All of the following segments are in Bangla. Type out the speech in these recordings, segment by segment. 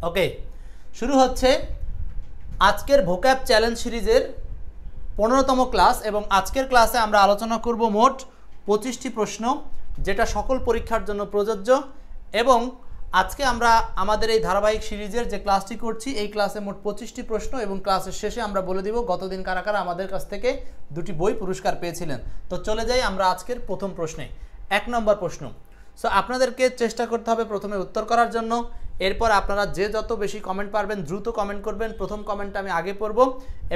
ওকে, শুরু হচ্ছে আজকের ভোক্যাব চ্যালেঞ্জ সিরিজের 15তম ক্লাস এবং আজকের ক্লাসে আমরা আলোচনা করব মোট 25টি প্রশ্ন, যেটা সকল পরীক্ষার জন্য প্রযোজ্য। এবং আজকে আমরা আমাদের এই ধারাবাহিক সিরিজের যে ক্লাসটি করছি, এই ক্লাসে মোট 25টি প্রশ্ন এবং ক্লাসের শেষে আমরা বলে দিব গতদিন কারা কারা আমাদের কাছ থেকে দুটি বই পুরস্কার পেয়েছিলেন। তো চলে যাই আমরা আজকের প্রথম প্রশ্নে। 1 নম্বর প্রশ্ন। সো আপনাদেরকে চেষ্টা করতে হবে প্রথমে উত্তর করার জন্য। এরপর আপনারা যে যত বেশি কমেন্ট পারবেন দ্রুত কমেন্ট করবেন। প্রথম কমেন্টটা আমি আগে পড়ব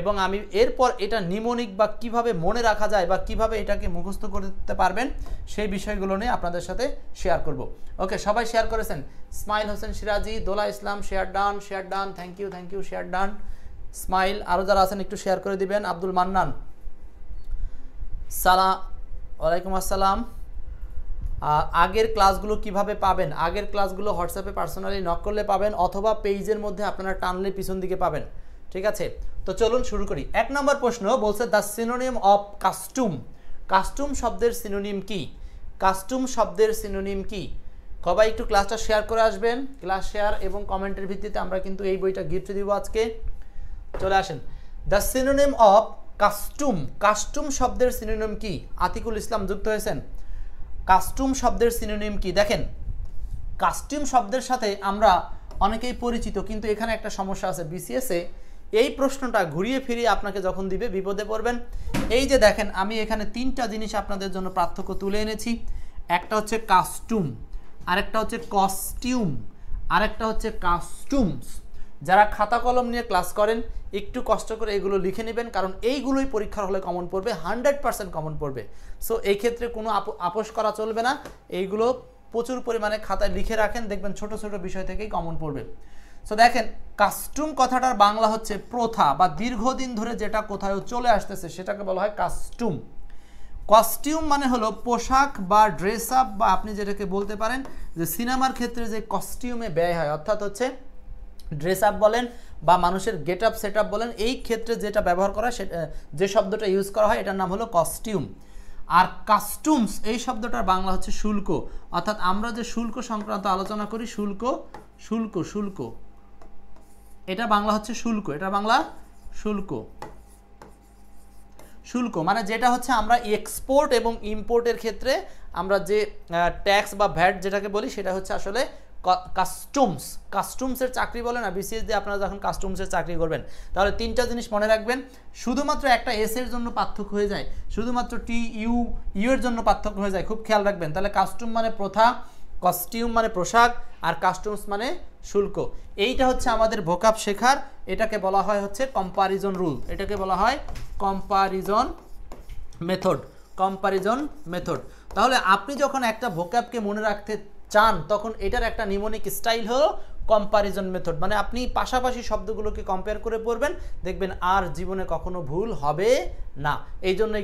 এবং আমি এরপর এটা নিমোনিক বা কিভাবে মনে রাখা যায় বা কিভাবে এটাকে মুখস্থ করতে পারবেন সেই বিষয়গুলো নিয়ে আপনাদের সাথে শেয়ার করব। ওকে, সবাই শেয়ার করেছেন। Ismail Hossain Siraji, Dola Islam, share done, thank you, share done. Smile, আরও যারা আছেন একটু শেয়ার করে দিবেন। আব্দুল মান্নান, ওয়ালাইকুম আসসালাম। আগের ক্লাসগুলো কিভাবে পাবেন? আগের ক্লাসগুলো হোয়াটসঅ্যাপে পার্সোনালি নক করলে পাবেন, অথবা পেজের মধ্যে আপনারা টানলে পিছন দিকে পাবেন। ঠিক আছে, তো চলুন শুরু করি। 1 নম্বর প্রশ্ন বলছে the synonym of custom. Custom শব্দের সিনোনিম কি? কাস্টুম শব্দের সিনোনিম কি? সবাই একটু ক্লাসটা শেয়ার করে আসবেন। ক্লাস শেয়ার এবং কমেন্টের ভিত্তিতে আমরা কিন্তু এই বইটা গিফট দিব আজকে। চলে আসেন। The synonym of custom. Custom শব্দের সিনোনিম কি? আতিকুল ইসলাম যুক্ত হয়েছেন। কাস্টুম শব্দের সিনোনিম কি? দেখেন, কাস্টিউম শব্দের সাথে আমরা অনেকেই পরিচিত, কিন্তু এখানে একটা সমস্যা আছে। বিসিএসে এই প্রশ্নটা ঘুরিয়ে ফিরিয়ে আপনাকে যখন দিবে বিপদে পড়বেন। এই যে দেখেন, আমি এখানে 3টা জিনিস আপনাদের জন্য পার্থক্য তুলে এনেছি। একটা হচ্ছে কাস্টুম, আরেকটা হচ্ছে কস্টিউম, আরেকটা হচ্ছে কাস্টুমস। যারা খাতা কলম নিয়ে ক্লাস করেন একটু কষ্ট করে এগুলো লিখে নেবেন, কারণ এইগুলোই পরীক্ষার হলে কমন পড়বে, 100% কমন পড়বে। সো এই ক্ষেত্রে কোনো আপোষ করা চলবে না। এইগুলো প্রচুর পরিমাণে খাতায় লিখে রাখেন, দেখবেন ছোট ছোট বিষয় থেকেই কমন পড়বে। সো দেখেন, কাস্টুম কথাটার বাংলা হচ্ছে প্রথা বা দীর্ঘদিন ধরে যেটা কোথাও চলে আসতেছে সেটাকে বলা হয় কাস্টুম। কস্টিউম মানে হলো পোশাক বা ড্রেস আপ, বা আপনি যেটাকে বলতে পারেন যে সিনেমার ক্ষেত্রে যে কস্টিউমে ব্যয় হয়, অর্থাৎ হচ্ছে ড্রেস আপ বলেন বা মানুষের গেট আপ সেট আপ বলেন, এই ক্ষেত্রে যেটা ব্যবহার করা হয়, সেটা যে শব্দটা ইউজ করা হয় এটার নাম হলো কস্টিউম। আর কাস্টুমস এই শব্দটার বাংলা হচ্ছে শুল্ক। অর্থাৎ আমরা যে শুল্ক সংক্রান্ত আলোচনা করি, শুল্ক, এটা বাংলা হচ্ছে শুল্ক। এটা বাংলা শুল্ক মানে যেটা হচ্ছে আমরা এক্সপোর্ট এবং ইম্পোর্টের ক্ষেত্রে আমরা যে ট্যাক্স বা ভ্যাট যেটাকে বলি, সেটা হচ্ছে আসলে কাস্টমস। কাস্টমসের চাকরি বলে না বিসিএস দিয়ে আপনারা যখন কাস্টমসের চাকরি করবেন, তাহলে 3টা জিনিস মনে রাখবেন। শুধুমাত্র একটা এস এর জন্য পার্থক্য হয়ে যায়, শুধুমাত্র ইউ এর জন্য পার্থক্য হয়ে যায়, খুব খেয়াল রাখবেন। তাহলে কাস্টম মানে প্রথা, কস্টিউম মানে পোশাক, আর কাস্টমস মানে শুল্ক। এইটা হচ্ছে আমাদের ভোকাব শেখার, এটাকে বলা হয় হচ্ছে কম্পারিজন রুল, এটাকে বলা হয় কম্পারিজন মেথড। তাহলে আপনি যখন একটা ভোকাবকে মনে রাখতে চান, তখন এটার একটা নিমোনিক স্টাইল হলো কম্পারিজন মেথড। মানে আপনি পাশাপাশি শব্দগুলোকে কম্পেয়ার করে পড়বেন, দেখবেন আর জীবনে কখনো ভুল হবে না। এই জন্য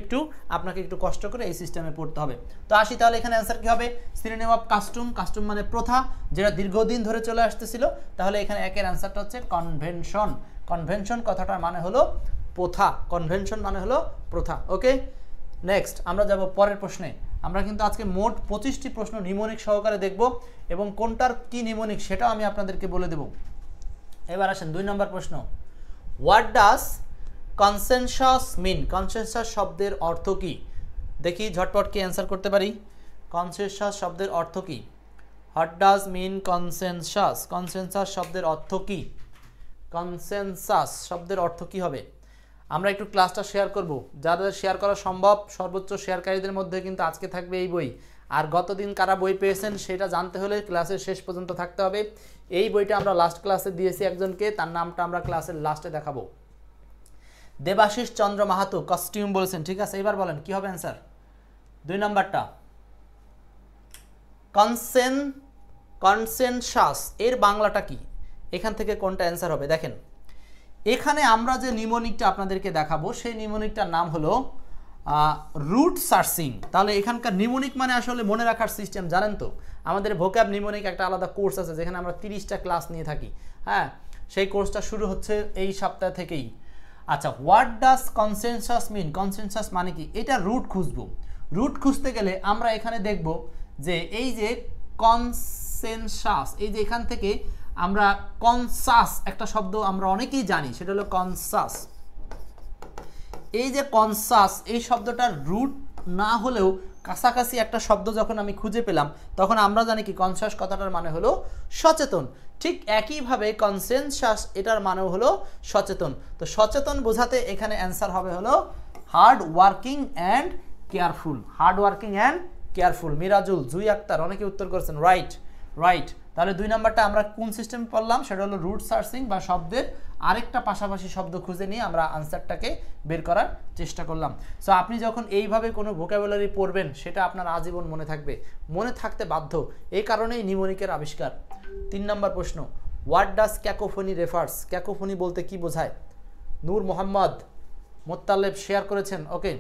আপনাকে একটু কষ্ট করে এই সিস্টেমে পড়তে হবে। তো আসি, তাহলে এখানে অ্যান্সার কি হবে? Synonym of custom. কাস্টম মানে প্রথা, যেটা দীর্ঘদিন ধরে চলে আসতেছিল। তাহলে এখানে একের অ্যান্সারটা হচ্ছে কনভেনশন। কনভেনশন কথাটার মানে হলো প্রথা, কনভেনশন মানে হলো প্রথা। ওকে, নেক্সট আমরা যাব পরের প্রশ্নে। আমরা কিন্তু আজকে মোট 25টি প্রশ্ন নিমোনিক সহকারে দেখব এবং কোনটার কি নিমোনিক সেটাও আমি আপনাদেরকে বলে দেব। এবার আসেন 2 নম্বর প্রশ্ন। What does consensus mean? Consensus শব্দের অর্থ কি? দেখি ঝটপট কি অ্যান্সার করতে পারি। কনসেনসাস শব্দের অর্থ কি? What does mean consensus? Consensus শব্দের অর্থ কি? কনসেনসাস শব্দের অর্থ কি হবে? আমরা একটু ক্লাসটা শেয়ার করব, যাদের শেয়ার করা সম্ভব সর্বোচ্চ শেয়ারকারীদের মধ্যে কিন্তু আজকে থাকবে এই বই। আর গতদিন কারা বই পেয়েছেন সেটা জানতে হলে ক্লাসের শেষ পর্যন্ত থাকতে হবে। এই বইটা আমরা লাস্ট ক্লাসে দিয়েছি একজনকে, তার নামটা আমরা ক্লাসের লাস্টে দেখাবো। দেবাশিস চন্দ্র মাহাতো কস্টিউম বলেছেন, ঠিক আছে। এবার বলেন কি হবে অ্যান্সার? 2 নম্বরটা কনসেনসাস এর বাংলাটা কি? এখান থেকে কোনটা অ্যান্সার হবে? দেখেন, এখানে আমরা যে নিমোনিকটা আপনাদেরকে দেখাবো সেই নিমোনিকটার নাম হলো রুট সার্চিং। তাহলে এখানকার নিমোনিক মানে আসলে মনে রাখার সিস্টেম জানেন তো। আমাদের ভোক্যাব নিমোনিক একটা আলাদা কোর্স আছে, যেখানে আমরা 30টা ক্লাস নিয়ে থাকি। হ্যাঁ, সেই কোর্সটা শুরু হচ্ছে এই সপ্তাহ থেকেই। আচ্ছা, what does consensus mean? Consensus মানে কি? এটা রুট খুঁজবো। রুট খুঁজতে গেলে আমরা এখানে দেখব যে এই যে কনসেনসাস, এই যে এখান থেকে আমরা কনসাস একটা শব্দ আমরা অনেকেই জানি, সেটা হলো কনসাস। এই যে কনসাস এই শব্দটার রুট না হলেও কাছাকাছি একটা শব্দ যখন আমি খুঁজে পেলাম, তখন আমরা জানি কি কনসাস কথাটার মানে হলো সচেতন। ঠিক একইভাবে কনসেনসাস এটার মানেও হলো সচেতন। তো সচেতন বোঝাতে এখানে অ্যান্সার হবে হলো hard working and careful. Hard working and careful. Mirajul, Jui Akter অনেকে উত্তর করেছেন, রাইট রাইট। তাহলে 2 নাম্বারটা আমরা কোন সিস্টেমে পড়লাম, সেটা হলো রুট সার্চিং বা শব্দের আরেকটা পাশাপাশি শব্দ খুঁজে নিয়ে আমরা আনসারটাকে বের করার চেষ্টা করলাম। সো আপনি যখন এইভাবে কোনো ভোকাবুলারি পড়বেন সেটা আপনার আজীবন মনে থাকবে, মনে থাকতে বাধ্য। এই কারণেই নিমোনিকের আবিষ্কার। 3 নম্বর প্রশ্ন, what does cacophony refers? Cacophony বলতে কি বোঝায়? নূর মোহাম্মদ মোত্তালেব শেয়ার করেছেন। ওকে,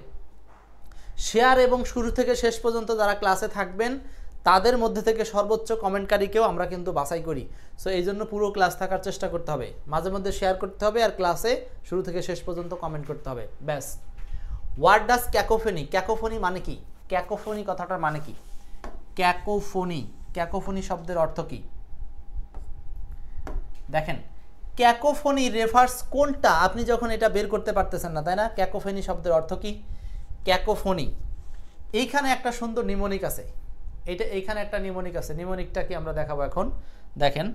শেয়ার এবং শুরু থেকে শেষ পর্যন্ত যারা ক্লাসে থাকবেন তাদের মধ্যে থেকে সর্বোচ্চ কমেন্টকারীকেও আমরা কিন্তু বাছাই করি। সো এই জন্য পুরো ক্লাস থাকার চেষ্টা করতে হবে, মাঝে মধ্যে শেয়ার করতে হবে আর ক্লাসে শুরু থেকে শেষ পর্যন্ত কমেন্ট করতে হবে, ব্যাস। What does cacophony? ক্যাকোফোনি মানে কি? ক্যাকোফোনি কথাটার মানে কি? ক্যাকোফোনি, ক্যাকোফোনি শব্দের অর্থ কি? দেখেন, ক্যাকোফোনি রেফার্স কোনটা আপনি যখন এটা বের করতে পারতেছেন না, তাই না? ক্যাকোফোনি শব্দের অর্থ কি? ক্যাকোফোনি। এইখানে একটা সুন্দর নিমোনিক আছে, এইখানে একটা নিমোনিক আছে। নিমোনিকটা কি আমরা দেখাবো এখন। দেখেন,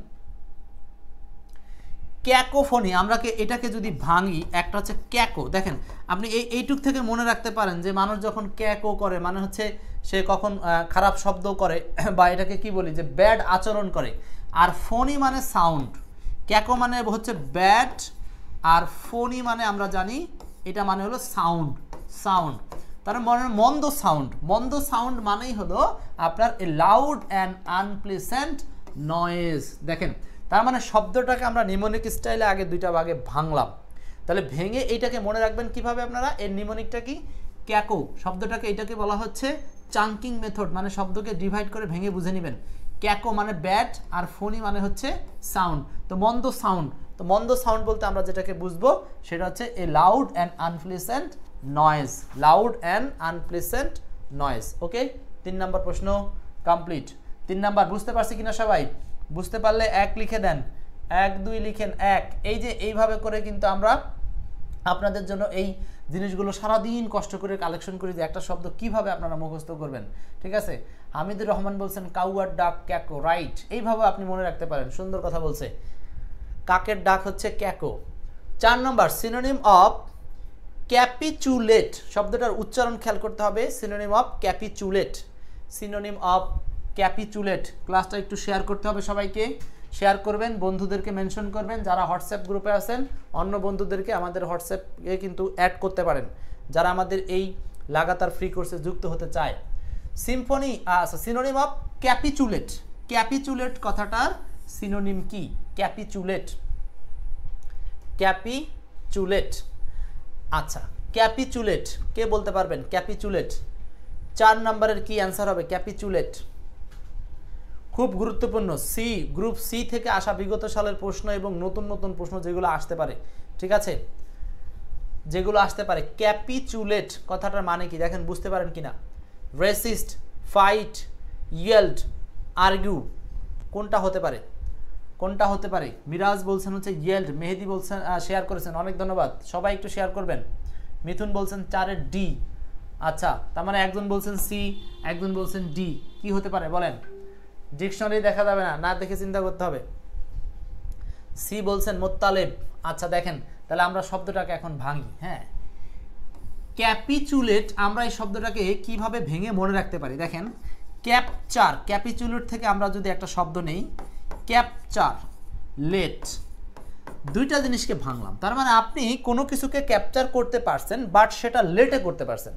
ক্যাকোফোনি আমরা এটাকে যদি ভাঙি, একটা হচ্ছে ক্যাকো। দেখেন আপনি এইটুক থেকে মনে রাখতে পারেন যে মানুষ যখন ক্যাকো করে মানে হচ্ছে সে কখন খারাপ শব্দ করে বা এটাকে কি বলি যে ব্যাড আচরণ করে। আর ফোনি মানে সাউন্ড। ক্যাকো মানে হচ্ছে ব্যাড, আর ফোনি মানে আমরা জানি এটা মানে হলো সাউন্ড। সাউন্ড তার মানে মন্দ সাউন্ড। মন্দ সাউন্ড মানেই হলো আপনার এ লাউড অ্যান্ড আনপ্লেসেন্ট নয়েজ। দেখেন, তার মানে শব্দটাকে আমরা নিমোনিক স্টাইলে আগে 2টা ভাগে ভাঙলাম। তাহলে ভেঙে এইটাকে মনে রাখবেন কিভাবে আপনারা। এর নিমোনিকটা কি? ক্যাকো শব্দটাকে, এটাকে বলা হচ্ছে চাঙ্কিং মেথড, মানে শব্দকে ডিভাইড করে ভেঙে বুঝে নেবেন। ক্যাকো মানে ব্যাড আর ফোনি মানে হচ্ছে সাউন্ড। তো মন্দ সাউন্ড, তো মন্দ সাউন্ড বলতে আমরা যেটাকে বুঝবো সেটা হচ্ছে a loud and unpleasant noise. Loud and unpleasant noise. Okay, 3 নম্বর প্রশ্ন কমপ্লিট। 3 নাম্বার বুঝতে পারছি কিনা সবাই? বুঝতে পারলে 1 লিখে দেন, 1 2 লিখেন 1। এই যে এইভাবে করে কিন্তু আমরা আপনাদের জন্য এই জিনিসগুলো সারাদিন কষ্ট করে কালেকশন করি যে একটা শব্দ কিভাবে আপনারা মুখস্থ করবেন। ঠিক আছে, হামিদুর রহমান বলছেন কাউয়ার ডাক ক্যাকো, রাইট। এইভাবে আপনি মনে রাখতে পারেন, সুন্দর কথা বলছে। কাকের ডাক হচ্ছে ক্যাকো। 4 নম্বর, সিনোনিম অফ ক্যাপিচুলেট শব্দটার উচ্চারণ খেয়াল করতে হবে। Synonym of capitulate, synonym of capitulate. ক্লাসটা একটু শেয়ার করতে হবে সবাইকে, শেয়ার করবেন, বন্ধুদেরকে মেনশন করবেন। যারা হোয়াটসঅ্যাপ গ্রুপে আছেন অন্য বন্ধুদেরকে আমাদের হোয়াটসঅ্যাপে কিন্তু অ্যাড করতে পারেন, যারা আমাদের এই লাগাতার ফ্রি কোর্সে যুক্ত হতে চায়। Symphony synonym of capitulate. Capitulate কথাটার সিনোনিম কি? ক্যাপিচুলেট, ক্যাপিচুলেট। আচ্ছা, ক্যাপিচুলেট কে বলতে পারবেন? ক্যাপিচুলেট 4 নম্বরের কি অ্যান্সার হবে? ক্যাপিচুলেট খুব গুরুত্বপূর্ণ। সি গ্রুপ সি থেকে আসা বিগত সালের প্রশ্ন এবং নতুন নতুন প্রশ্ন যেগুলো আসতে পারে, ঠিক আছে, যেগুলো আসতে পারে। ক্যাপিচুলেট কথাটার মানে কি দেখেন, বুঝতে পারেন কিনা? রেসিস্ট, ফাইট, ইয়েল্ড, আর্গিউ, কোনটা হতে পারে? কোনটা হতে পারে? মিরাজ বলছেন হচ্ছে ইয়েল্ড, মেহেদি বলছেন শেয়ার করেছেন, অনেক ধন্যবাদ। সবাই একটু শেয়ার করবেন। মিথুন বলছেন 4-এর ডি। আচ্ছা, তার মানে একজন বলছেন সি, একজন বলছেন ডি। কি হতে পারে বলেন? ডিকশনারি দেখা যাবে না, না দেখে চিন্তা করতে হবে। সি বলছেন মোত্তালেব। আচ্ছা দেখেন, তাহলে আমরা শব্দটাকে এখন ভাঙি। হ্যাঁ, ক্যাপিচুলেট আমরা এই শব্দটাকে কিভাবে ভেঙে মনে রাখতে পারি? দেখেন, ক্যাপচার, ক্যাপিচুলেট থেকে আমরা যদি একটা শব্দ নেই ক্যাপচার, লেট, 2টা জিনিসকে ভাঙলাম। তার মানে আপনি কোনো কিছুকে ক্যাপচার করতে পারছেন বাট সেটা লেটে করতে পারছেন।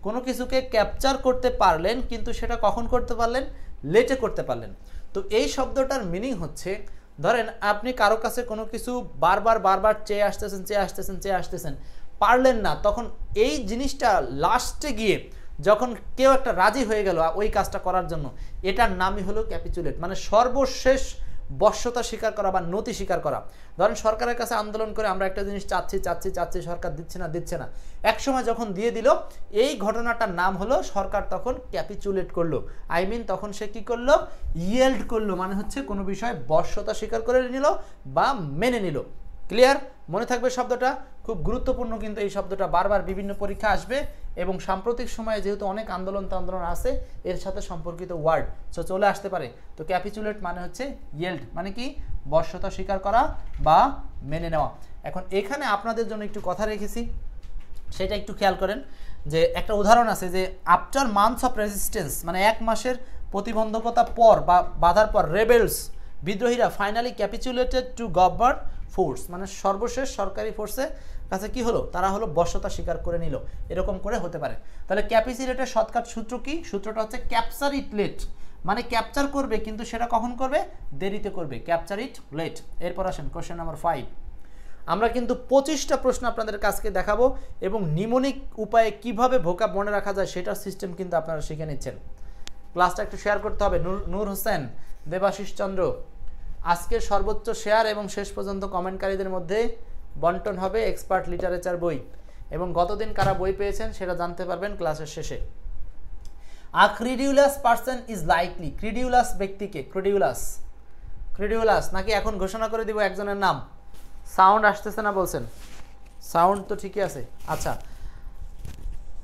কোনো কিছুকে ক্যাপচার করতে পারলেন কিন্তু সেটা কখন করতে পারলেন? লেটে করতে পারলেন। তো এই শব্দটার মিনিং হচ্ছে, ধরেন আপনি কারো কাছে কোনো কিছু বারবার চেয়ে আসতেছেন, পারলেন না, তখন এই জিনিসটা লাস্টে গিয়ে যখন কেউ একটা রাজি হয়ে গেল ওই কাজটা করার জন্য, এটার নামই হলো ক্যাপিচুলেট। মানে সর্বশেষ বশ্যতা স্বীকার করা বা নতি স্বীকার করা। ধরেন সরকারের কাছে আন্দোলন করে আমরা একটা জিনিস চাচ্ছি, সরকার দিচ্ছে না, একসময় যখন দিয়ে দিল, এই ঘটনাটার নাম হলো সরকার তখন ক্যাপিচুলেট করলো, তখন সে কি করলো, ইয়েল্ড করলো, মানে হচ্ছে কোনো বিষয়ে বশ্যতা স্বীকার করে নিল বা মেনে নিল। ক্লিয়ার? মনে থাকবে শব্দটা, খুব গুরুত্বপূর্ণ কিন্তু এই শব্দটা, বারবার বিভিন্ন পরীক্ষা আসবে এবং সাম্প্রতিক সময়ে যেহেতু অনেক আন্দোলন আছে এর সাথে সম্পর্কিত ওয়ার্ড চলে আসতে পারে। তো ক্যাপিচুলেট মানে হচ্ছে ইয়েল্ড, মানে কি বশ্যতা স্বীকার করা বা মেনে নেওয়া। এখন এখানে আপনাদের জন্য একটু কথা রেখেছি, সেটা একটু খেয়াল করেন যে একটা উদাহরণ আছে যে আফটার মান্থস অফ রেজিস্ট্যান্স, মানে 1 মাসের প্রতিবন্ধকতা পর বা বাধার পর, রেবেলস বিদ্রোহীরা finally capitulated to government force, মানে সর্বশেষ সরকারি ফোর্সের কাছে কি হলো, তারা হলো বশ্যতা স্বীকার করে নিল, এরকম করে হতে পারে। তাহলে ক্যাপিচুলেটের শর্টকাট সূত্র কি? সূত্রটা হচ্ছে ক্যাপচার ইট লেট, মানে ক্যাপচার করবে কিন্তু সেটা কখন করবে, দেরিতে করবে, ক্যাপচার ইট লেট। এরপর আসেন কোশ্চেন নাম্বার 5। আমরা কিন্তু 25টা প্রশ্ন আপনাদের কাছকে দেখাবো এবং নিমোনিক উপায়ে কিভাবে ভোকাব মনে রাখা যায় সেটার সিস্টেম কিন্তু আপনারা শিখে নিচ্ছেন। ক্লাসটা একটু শেয়ার করতে হবে। নূর হোসেন, দেবাশিস চন্দ্র, আজকের সর্বোচ্চ শেয়ার এবং শেষ পর্যন্ত কমেন্টকারীদের মধ্যে বন্টন হবে এক্সপার্ট লিটারেচার বই, এবং গতদিন কারা বই পেয়েছেন সেটা জানতে পারবেন ক্লাসের শেষে। আ ক্রিডিউলাস পারসন ইজ লাইকলি, ক্রিডিউলাস ব্যক্তিকে, ক্রিডিউলাস নাকি এখন ঘোষণা করে দিব একজনের নাম? সাউন্ড আসতেছে না বলছেন, সাউন্ড তো ঠিকই আছে। আচ্ছা,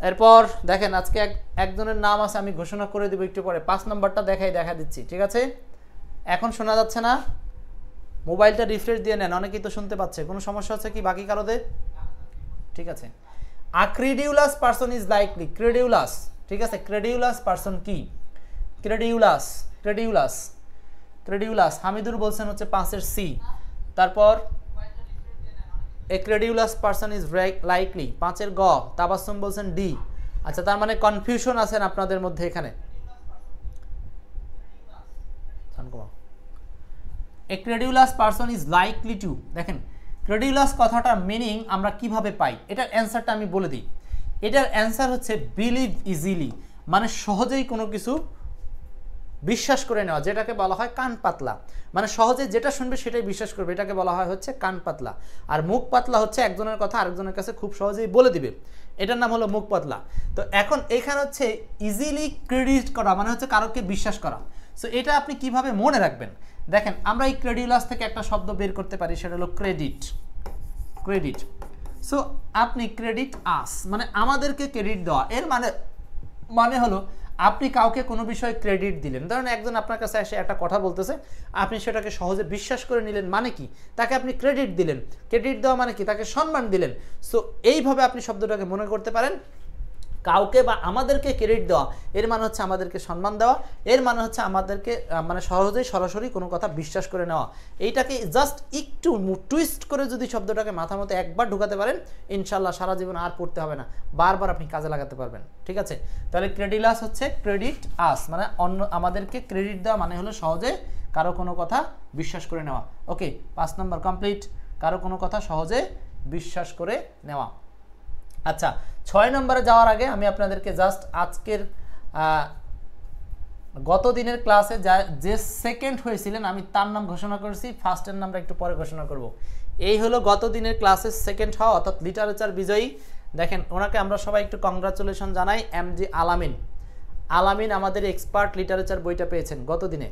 এরপর দেখেন আজকে একজনের নাম আছে, আমি ঘোষণা করে দিব একটু পরে। 5 নম্বরটা দেখা দিচ্ছি, ঠিক আছে? এখন শোনা যাচ্ছে না? মোবাইলটা রিফ্রেশ দিয়ে নেন, অনেকেই তো শুনতে পাচ্ছে। কোনো সমস্যা হচ্ছে কি বাকি কারোদের? ঠিক আছে। আ ক্রেডিউলাস পারসন ইজ লাইকলি, ক্রেডিউলাস, ঠিক আছে? ক্রেডিউলাস পারসন কি? ক্রেডিউলাস হামিদুর বলছেন হচ্ছে 5-এর সি। তারপর এ ক্রেডিউলাস পারসন ইজ লাইকলি 5-এর গ। তাবাসসুম বলছেন ডি। আচ্ছা, তার মানে কনফিউশন আছেন আপনাদের মধ্যে এখানে। এ ক্রেডিউলাস পারসন ইজ লাইকলি টু, দেখেন ক্রেডিউলাস কথাটার মিনিং আমরা কিভাবে পাই, এটার অ্যান্সারটা আমি বলে দিই। এটার অ্যান্সার হচ্ছে বিলিভ ইজিলি, মানে সহজেই কোনো কিছু বিশ্বাস করে নেওয়া, যেটাকে বলা হয় কান পাতলা, মানে সহজে যেটা শুনবে সেটাই বিশ্বাস করবে, এটাকে বলা হয় হচ্ছে কান পাতলা। আর মুখ পাতলা হচ্ছে একজনের কথা আরেকজনের কাছে খুব সহজেই বলে দিবে, এটার নাম হলো মুখ পাতলা। তো এখন এখানে হচ্ছে ইজিলি ক্রেডিট করা, মানে হচ্ছে কারোকে বিশ্বাস করা। সো এটা আপনি কিভাবে মনে রাখবেন, দেখেন আমরা এই ক্রেডিউলাস থেকে একটা শব্দ বের করতে পারি, সেটা হলো ক্রেডিট। সো আপনি ক্রেডিট আস, মানে আমাদেরকে ক্রেডিট দেওয়া, এর মানে হলো আপনি কাউকে কোনো বিষয়ে ক্রেডিট দিলেন। ধরেন একজন আপনার কাছে এসে একটা কথা বলতেছে, আপনি সেটাকে সহজে বিশ্বাস করে নিলেন, মানে কি তাকে আপনি ক্রেডিট দিলেন। ক্রেডিট দেওয়া মানে কি তাকে সম্মান দিলেন। সো এইভাবে আপনি শব্দটাকে মনে করতে পারেন, কাউকে বা আমাদেরকে ক্রেডিট দেওয়া, এর মানে হচ্ছে আমাদেরকে সম্মান দেওয়া, এর মানে হচ্ছে আমাদেরকে মানে সহজেই সরাসরি কোনো কথা বিশ্বাস করে নেওয়া। এইটাকে জাস্ট একটু টুইস্ট করে যদি শব্দটাকে মাথার মধ্যে একবার ঢুকাতে পারেন, ইনশাল্লাহ সারা জীবন আর পড়তে হবে না, বারবার আপনি কাজে লাগাতে পারবেন। ঠিক আছে? তাহলে ক্রেডিলাস হচ্ছে ক্রেডিট আস, মানে অন্য আমাদেরকে ক্রেডিট দেওয়া, মানে হলো সহজে কারো কোনো কথা বিশ্বাস করে নেওয়া। ওকে, 5 নম্বর কমপ্লিট, কারো কোনো কথা সহজে বিশ্বাস করে নেওয়া। আচ্ছা, 6 নম্বরে যাওয়ার আগে আমি আপনাদেরকে জাস্ট আজকের গত দিনের ক্লাসে যে সেকেন্ড হয়েছিলেন আমি তার নাম ঘোষণা করেছি, ফার্স্টের নামটা একটু পরে ঘোষণা করব। এই হলো গত দিনের ক্লাসে সেকেন্ড হওয়া, অর্থাৎ লিটারেচার বিজয়ী। দেখেন ওনাকে আমরা সবাই একটু কংগ্রাচুলেশন জানাই। এমজি আলামিন আমাদের এক্সপার্ট লিটারেচার বইটা পেয়েছেন গত দিনে।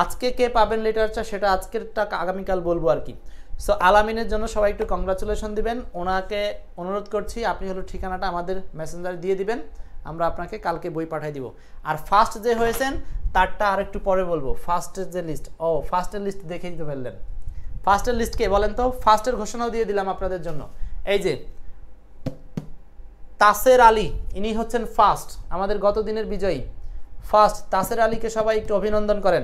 আজকে কে পাবেন লিটারেচার সেটা আজকেরটা আগামীকাল বলবো আর কি। সো আলামিনের জন্য সবাই একটু কংগ্রাচুলেশন দিবেন। ওনাকে অনুরোধ করছি আপনি হলো ঠিকানাটা আমাদের মেসেঞ্জারে দিয়ে দিবেন, আমরা আপনাকে কালকে বই পাঠিয়ে দিব। আর ফার্স্ট যে হয়েছেন তারটা আর একটু পরে বলবো। ফার্স্টের যে লিস্ট, ফার্স্টের লিস্ট দেখে দিতে পারলেন। ফার্স্টের লিস্ট কে বলেন তো? ফার্স্টের ঘোষণাও দিয়ে দিলাম আপনাদের জন্য। এই যে তাসের আলী, ইনি হচ্ছেন ফার্স্ট, আমাদের গত দিনের বিজয়ী। ফার্স্ট তাসের আলীকে সবাই একটু অভিনন্দন করেন।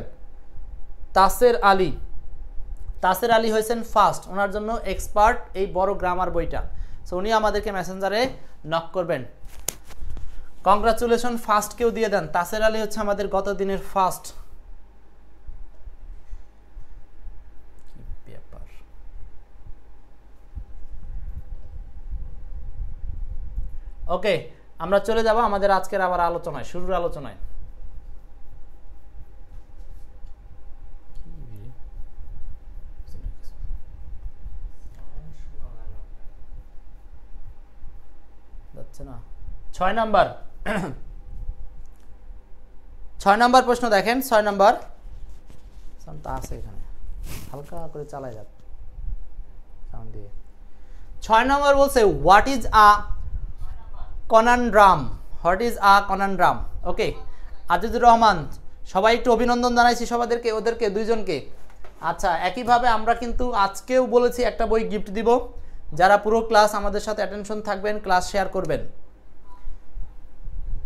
তাসের আলী হয়েছেন ফার্স্ট, ওনার জন্য এক্সপার্ট এই বড় গ্রামার বইটা। সো উনি আমাদেরকে মেসেঞ্জারে নক করবেন। কংগ্রাচুলেশন ফার্স্টকেও দিয়ে দেন। তাসের আলী হচ্ছে আমাদের গত দিনের ফার্স্ট। ওকে, আমরা চলে যাব আমাদের আজকের আবার আলোচনায়, শুরুর আলোচনায়। হচ্ছে না। 6 নাম্বার 6 নাম্বার প্রশ্ন দেখেন। 6 নাম্বার সাউন্ডটা আছে এখানে, হালকা করে চালাই যাক সাউন্ড দিয়ে। 6 নাম্বার বলছে what is a conundrum. What is a conundrum. Okay, Azizur Rahman, সবাই একটু অভিনন্দন জানাইছি সবাইদেরকে, ওদেরকে দুইজনকে। আচ্ছা, একইভাবে আমরা কিন্তু আজকেও বলেছি একটা বই গিফট দিব, যারা পুরো ক্লাস আমাদের সাথে অ্যাটেনশন থাকবেন, ক্লাস শেয়ার করবেন।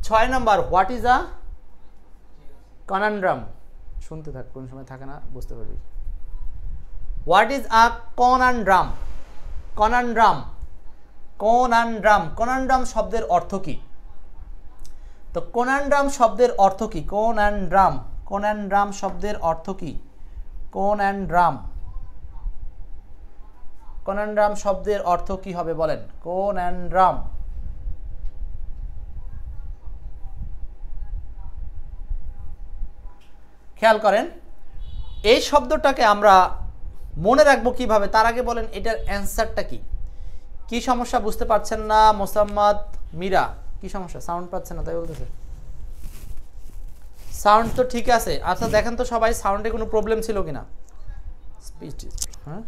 6 নাম্বার হোয়াট ইজ আ কনানড্রাম। শুনতে থাক, কোন সময় থাকে না বুঝতে পারবি। What is a কনানড্রাম। কনানড্রাম, কনানড্রাম, কনানড্রাম শব্দের অর্থ কি? তো কনানড্রাম শব্দের অর্থ কি? কনানড্রাম, কনানড্রাম শব্দের অর্থ কি? কনানড্রাম, কনানড্রাম শব্দের অর্থ কি হবে বলেন? কনানড্রাম। খেয়াল করেন, এই শব্দটাকে আমরা মনে রাখবো কিভাবে, তার আগে বলেন এটার অ্যান্সারটা কি? কি সমস্যা বুঝতে পারছেন না? মোসাম্মদ মীরা, কি সমস্যা? সাউন্ড পাচ্ছেন না তাই বলতেছে? সাউন্ড তো ঠিক আছে। আচ্ছা দেখেন তো সবাই সাউন্ডে কোনো প্রবলেম ছিল কিনা। স্পিচ, হ্যাঁ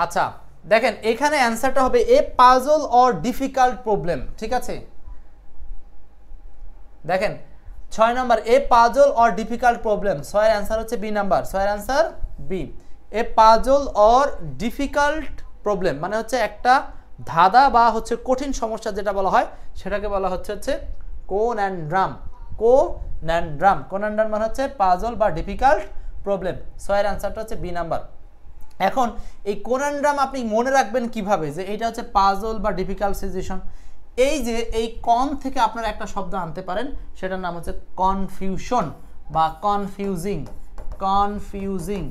আচ্ছা দেখেন, এখানে অ্যান্সারটা হবে a puzzle or difficult problem. ঠিক আছে, দেখেন 6 number a puzzle or difficult problem. 6 এর অ্যান্সার হচ্ছে বি নাম্বার। 6 এর answer B. A puzzle or difficult problem মানে হচ্ছে একটা ধাঁধা বা হচ্ছে কঠিন সমস্যা যেটা বলা হয় সেটাকে বলা হচ্ছে কনানড্রাম। কনানড্রাম, কনানড্রাম মানে হচ্ছে পাজল বা ডিফিকাল্ট প্রবলেম। 6 এর অ্যান্সারটা হচ্ছে বি নাম্বার। এখন এই কনানড্রাম আপনি মনে রাখবেন কিভাবে যে এটা হচ্ছে পাজল বা ডিফিকাল্ট সিচুয়েশন? এই যে এই কন থেকে আপনারা একটা শব্দ আনতে পারেন, সেটার নাম হচ্ছে কনফিউশন বা কনফিউজিং। কনফিউজিং,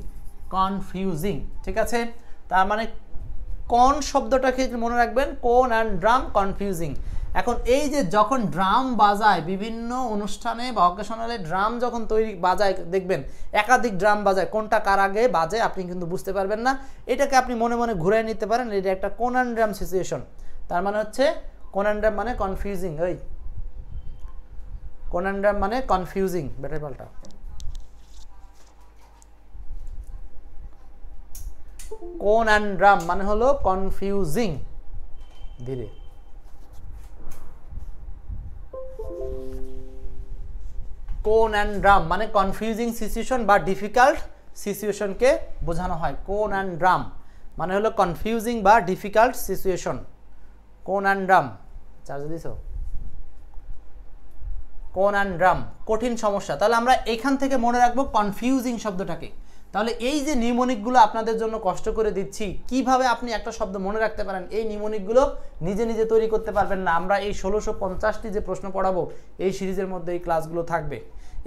কনফিউজিং, ঠিক আছে? তার মানে কন শব্দটাকে মনে রাখবেন, কনানড্রাম, কনফিউজিং। এখন এই যে যখন ড্রাম বাজায় বিভিন্ন অনুষ্ঠানে বা অকেশনালে, ড্রাম যখন বাজায় দেখবেন একাধিক ড্রাম বাজায়, কোনটা কার আগে বাজে আপনি কিন্তু বুঝতে পারবেন না। এটাকে আপনি মনে মনে ঘুরে নিতে পারেন, এটা একটা কনানড্রাম সিচুয়েশন। তার মানে হচ্ছে কনানড্রাম মানে কনফিউজিং। ওই কনানড্রাম মানে কনফিউজিং, ব্যাটারি পাল্টা। কনানড্রাম মানে হলো কনফিউজিং। ধীরে কনানড্রাম মানে কনফিউজিং সিচুয়েশন বা ডিফিকাল্ট সিচুয়েশনকে বোঝানো হয়। কনানড্রাম মানে হলো কনফিউজিং বা ডিফিকাল্ট সিচুয়েশন। কনানড্রাম, চার্জ দিছো? কনানড্রাম কঠিন সমস্যা। তাহলে আমরা এখান থেকে মনে রাখবো কনফিউজিং শব্দটাকে। তাহলে এই যে নিউমোনিকগুলো আপনাদের জন্য কষ্ট করে দিচ্ছি, কিভাবে আপনি একটা শব্দ মনে রাখতে পারেন, এই নিউমোনিকগুলো নিজে নিজে তৈরি করতে পারবেন না। আমরা এই 1650টি যে প্রশ্ন পড়াবো এই সিরিজের মধ্যে এই ক্লাসগুলো থাকবে।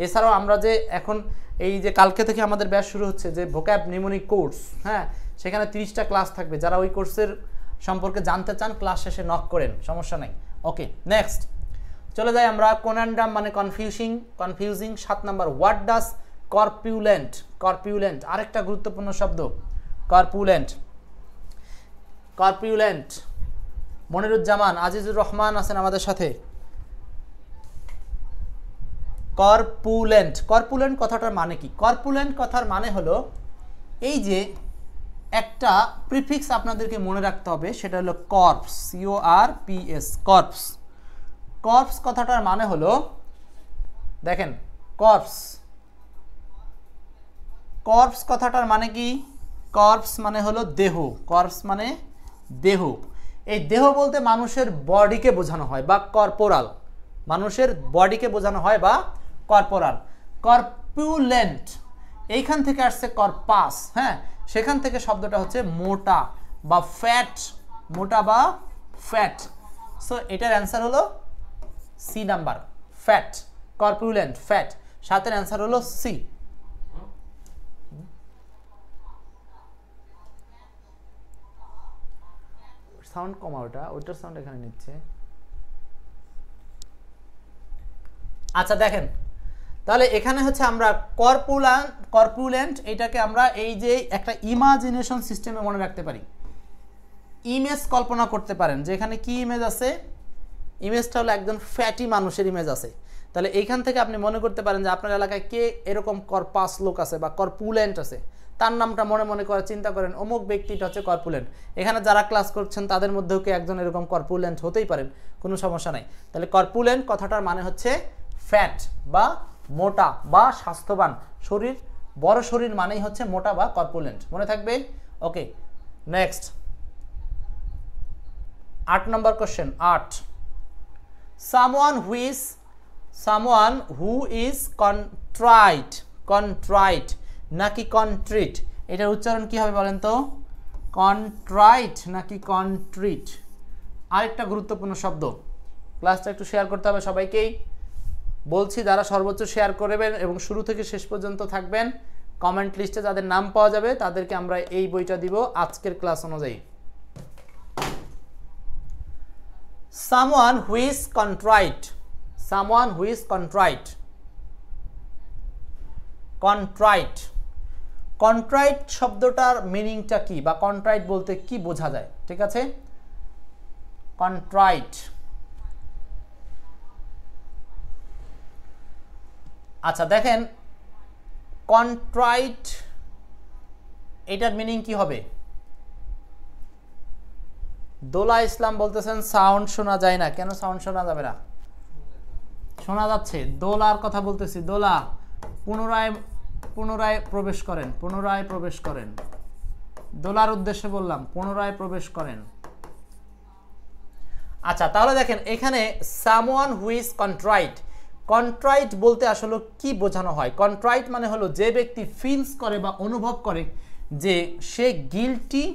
এছাড়াও আমরা যে এখন এই যে কালকে থেকে আমাদের ব্যাচ শুরু হচ্ছে যে ভোক্যাব নিউমোনিক কোর্স, হ্যাঁ, সেখানে 30টা ক্লাস থাকবে। যারা ওই কোর্সের সম্পর্কে জানতে চান ক্লাস শেষে নক করেন, সমস্যা নাই। ওকে, নেক্সট চলে যাই আমরা। কনানড্রাম মানে confusing. 7 number what does corpulent. Corpulent আরেকটা গুরুত্বপূর্ণ শব্দ, কর্পুলেন্ট। কর্পুলেন্ট, মনিরুজ্জামান, আজিজুর রহমান আছেন আমাদের সাথে। কর্পুলেন্ট, কর্পুলেন্ট কথাটার মানে কি? কর্পুলেন্ট কথার মানে হলো এই যে একটা প্রিফিক্স আপনাদেরকে মনে রাখতে হবে, সেটা হলো কর্পস, CORPS, কর্পস। কর্পস কথাটার মানে হলো, দেখেন কর্পস, কর্পস কথাটার মানে কি? কর্পস মানে হলো দেহ। কর্পস মানে দেহ। এই দেহ বলতে মানুষের বডিকে বোঝানো হয় বা কর্পোরাল, মানুষের বডিকে বোঝানো হয় বা কর্পোরাল। কর্পুলেন্ট এইখান থেকে আসছে কর্পাস, হ্যাঁ, সেখান থেকে শব্দটা হচ্ছে মোটা বা ফ্যাট, মোটা বা ফ্যাট। সো এটার অ্যান্সার হলো সি নাম্বার, ফ্যাট। কর্পুলেন্ট, ফ্যাট। 7 এর অ্যান্সার হলো সি। সাউন্ড কমা, ওইটার সাউন্ড এখানে নিচ্ছে। আচ্ছা দেখেন, তাহলে এখানে হচ্ছে আমরা কর্পুলেন্ট, এটাকে আমরা এই যে একটা ইমাজিনেশন সিস্টেমে মনে রাখতে পারি। ইমেজ কল্পনা করতে পারেন, যেখানে কি ইমেজ আছে, ইমেজটা হলো একজন ফ্যাটি মানুষের ইমেজ আছে। তাহলে এইখান থেকে আপনি মনে করতে পারেন যে আপনার এলাকায় কে এরকম করপাস লোক আছে বা করপুলেন্ট আছে, তার নামটা মনে মনে করে চিন্তা করেন অমুক ব্যক্তিটা হচ্ছে করপুলেন্ট। এখানে যারা ক্লাস করছেন তাদের মধ্যেও কি একজন এরকম করপুলেন্ট হতেই পারেন, কোনো সমস্যা নাই। তাহলে করপুলেন্ট কথাটার মানে হচ্ছে ফ্যাট বা মোটা বা স্বাস্থ্যবান, শরীর বড় শরীর মানেই হচ্ছে মোটা বা করপুলেন্ট, মনে থাকবে। Okay, next 8 number question. 8, someone who is contrite নাকি contrite, এটার উচ্চারণ কি হবে বলেন তো? contrite নাকি contrite? আরেকটা গুরুত্বপূর্ণ শব্দ, ক্লাসটা একটু শেয়ার করতে হবে সবাইকেই বলছি, যারা সর্বোচ্চ শেয়ার করবেন এবং শুরু থেকে শেষ পর্যন্ত থাকবেন, কমেন্ট লিস্টে যাদের নাম পাওয়া যাবে তাদেরকে আমরা এই বইটা দিব আজকের ক্লাস অনুযায়ী। someone who is contrite, someone who is contrite, contrite, contrite শব্দটার মিনিংটা কি বা contrite বলতে কি বোঝা যায়, ঠিক আছে? contrite, আচ্ছা দেখেন contrite এটার মিনিং কি হবে? দোলা ইসলাম বলতেছেন সাউন্ড শোনা যায় না, কেন সাউন্ড শোনা যাবে না? শোনা যাচ্ছে, দোলার কথা বলতেছি। দোলা পুনরায় প্রবেশ করেন, পুনরায় প্রবেশ করেন, দোলার উদ্দেশ্যে বললাম, পুনরায় প্রবেশ করেন। আচ্ছা তাহলে দেখেন এখানে সামওয়ান হু ইজ কন্ট্রাইট, কন্ট্রাইট বলতে আসলে কি বোঝানো হয়? কন্ট্রাইট মানে হলো যে ব্যক্তি ফিলস করে বা অনুভব করে যে সে গিল্টি